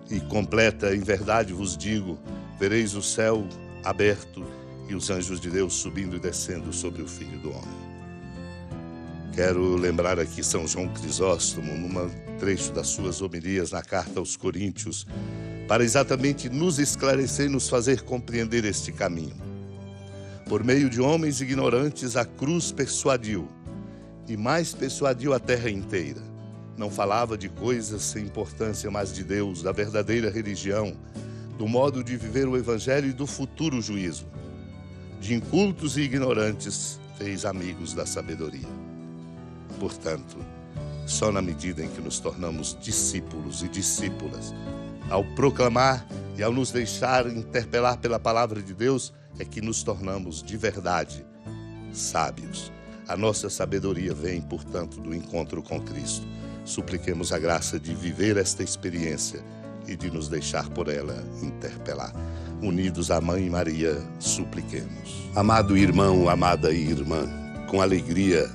[SPEAKER 7] E completa: em verdade vos digo, vereis o céu aberto e os anjos de Deus subindo e descendo sobre o Filho do Homem. Quero lembrar aqui São João Crisóstomo, num trecho das suas homilias na carta aos Coríntios, para exatamente nos esclarecer e nos fazer compreender este caminho. Por meio de homens ignorantes, a cruz persuadiu, e mais persuadiu a terra inteira. Não falava de coisas sem importância, mas de Deus, da verdadeira religião, do modo de viver o evangelho e do futuro juízo. De incultos e ignorantes, fez amigos da sabedoria. Portanto, só na medida em que nos tornamos discípulos e discípulas, ao proclamar e ao nos deixar interpelar pela palavra de Deus, é que nos tornamos de verdade sábios. A nossa sabedoria vem, portanto, do encontro com Cristo. Supliquemos a graça de viver esta experiência e de nos deixar por ela interpelar. Unidos à Mãe Maria, supliquemos. Amado irmão, amada irmã, com alegria,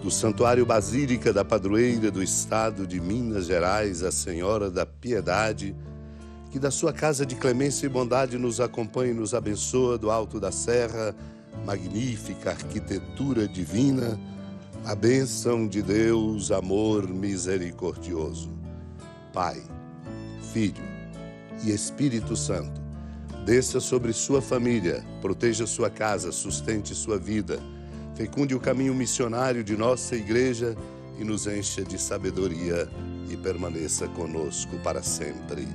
[SPEAKER 7] do Santuário Basílica da Padroeira do Estado de Minas Gerais, a Senhora da Piedade, que da sua casa de clemência e bondade nos acompanhe e nos abençoa do alto da serra, magnífica arquitetura divina, a bênção de Deus, amor misericordioso. Pai, Filho e Espírito Santo, desça sobre sua família, proteja sua casa, sustente sua vida, fecunde o caminho missionário de nossa igreja e nos encha de sabedoria e permaneça conosco para sempre.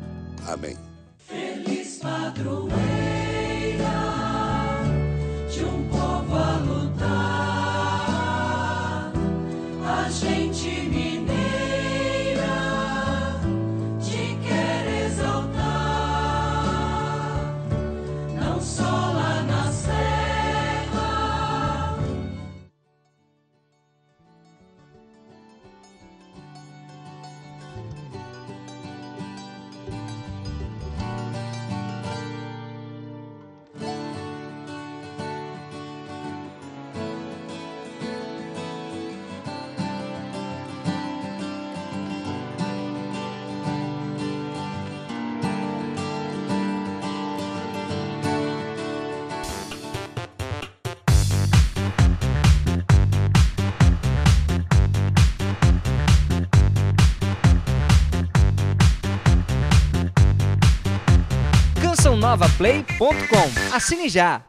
[SPEAKER 7] Amém.
[SPEAKER 6] Feliz padroeira de um povo a lutar, a gente mineira te quer exaltar, não só lá na serra.
[SPEAKER 1] cançãonovaplay.com. Assine já!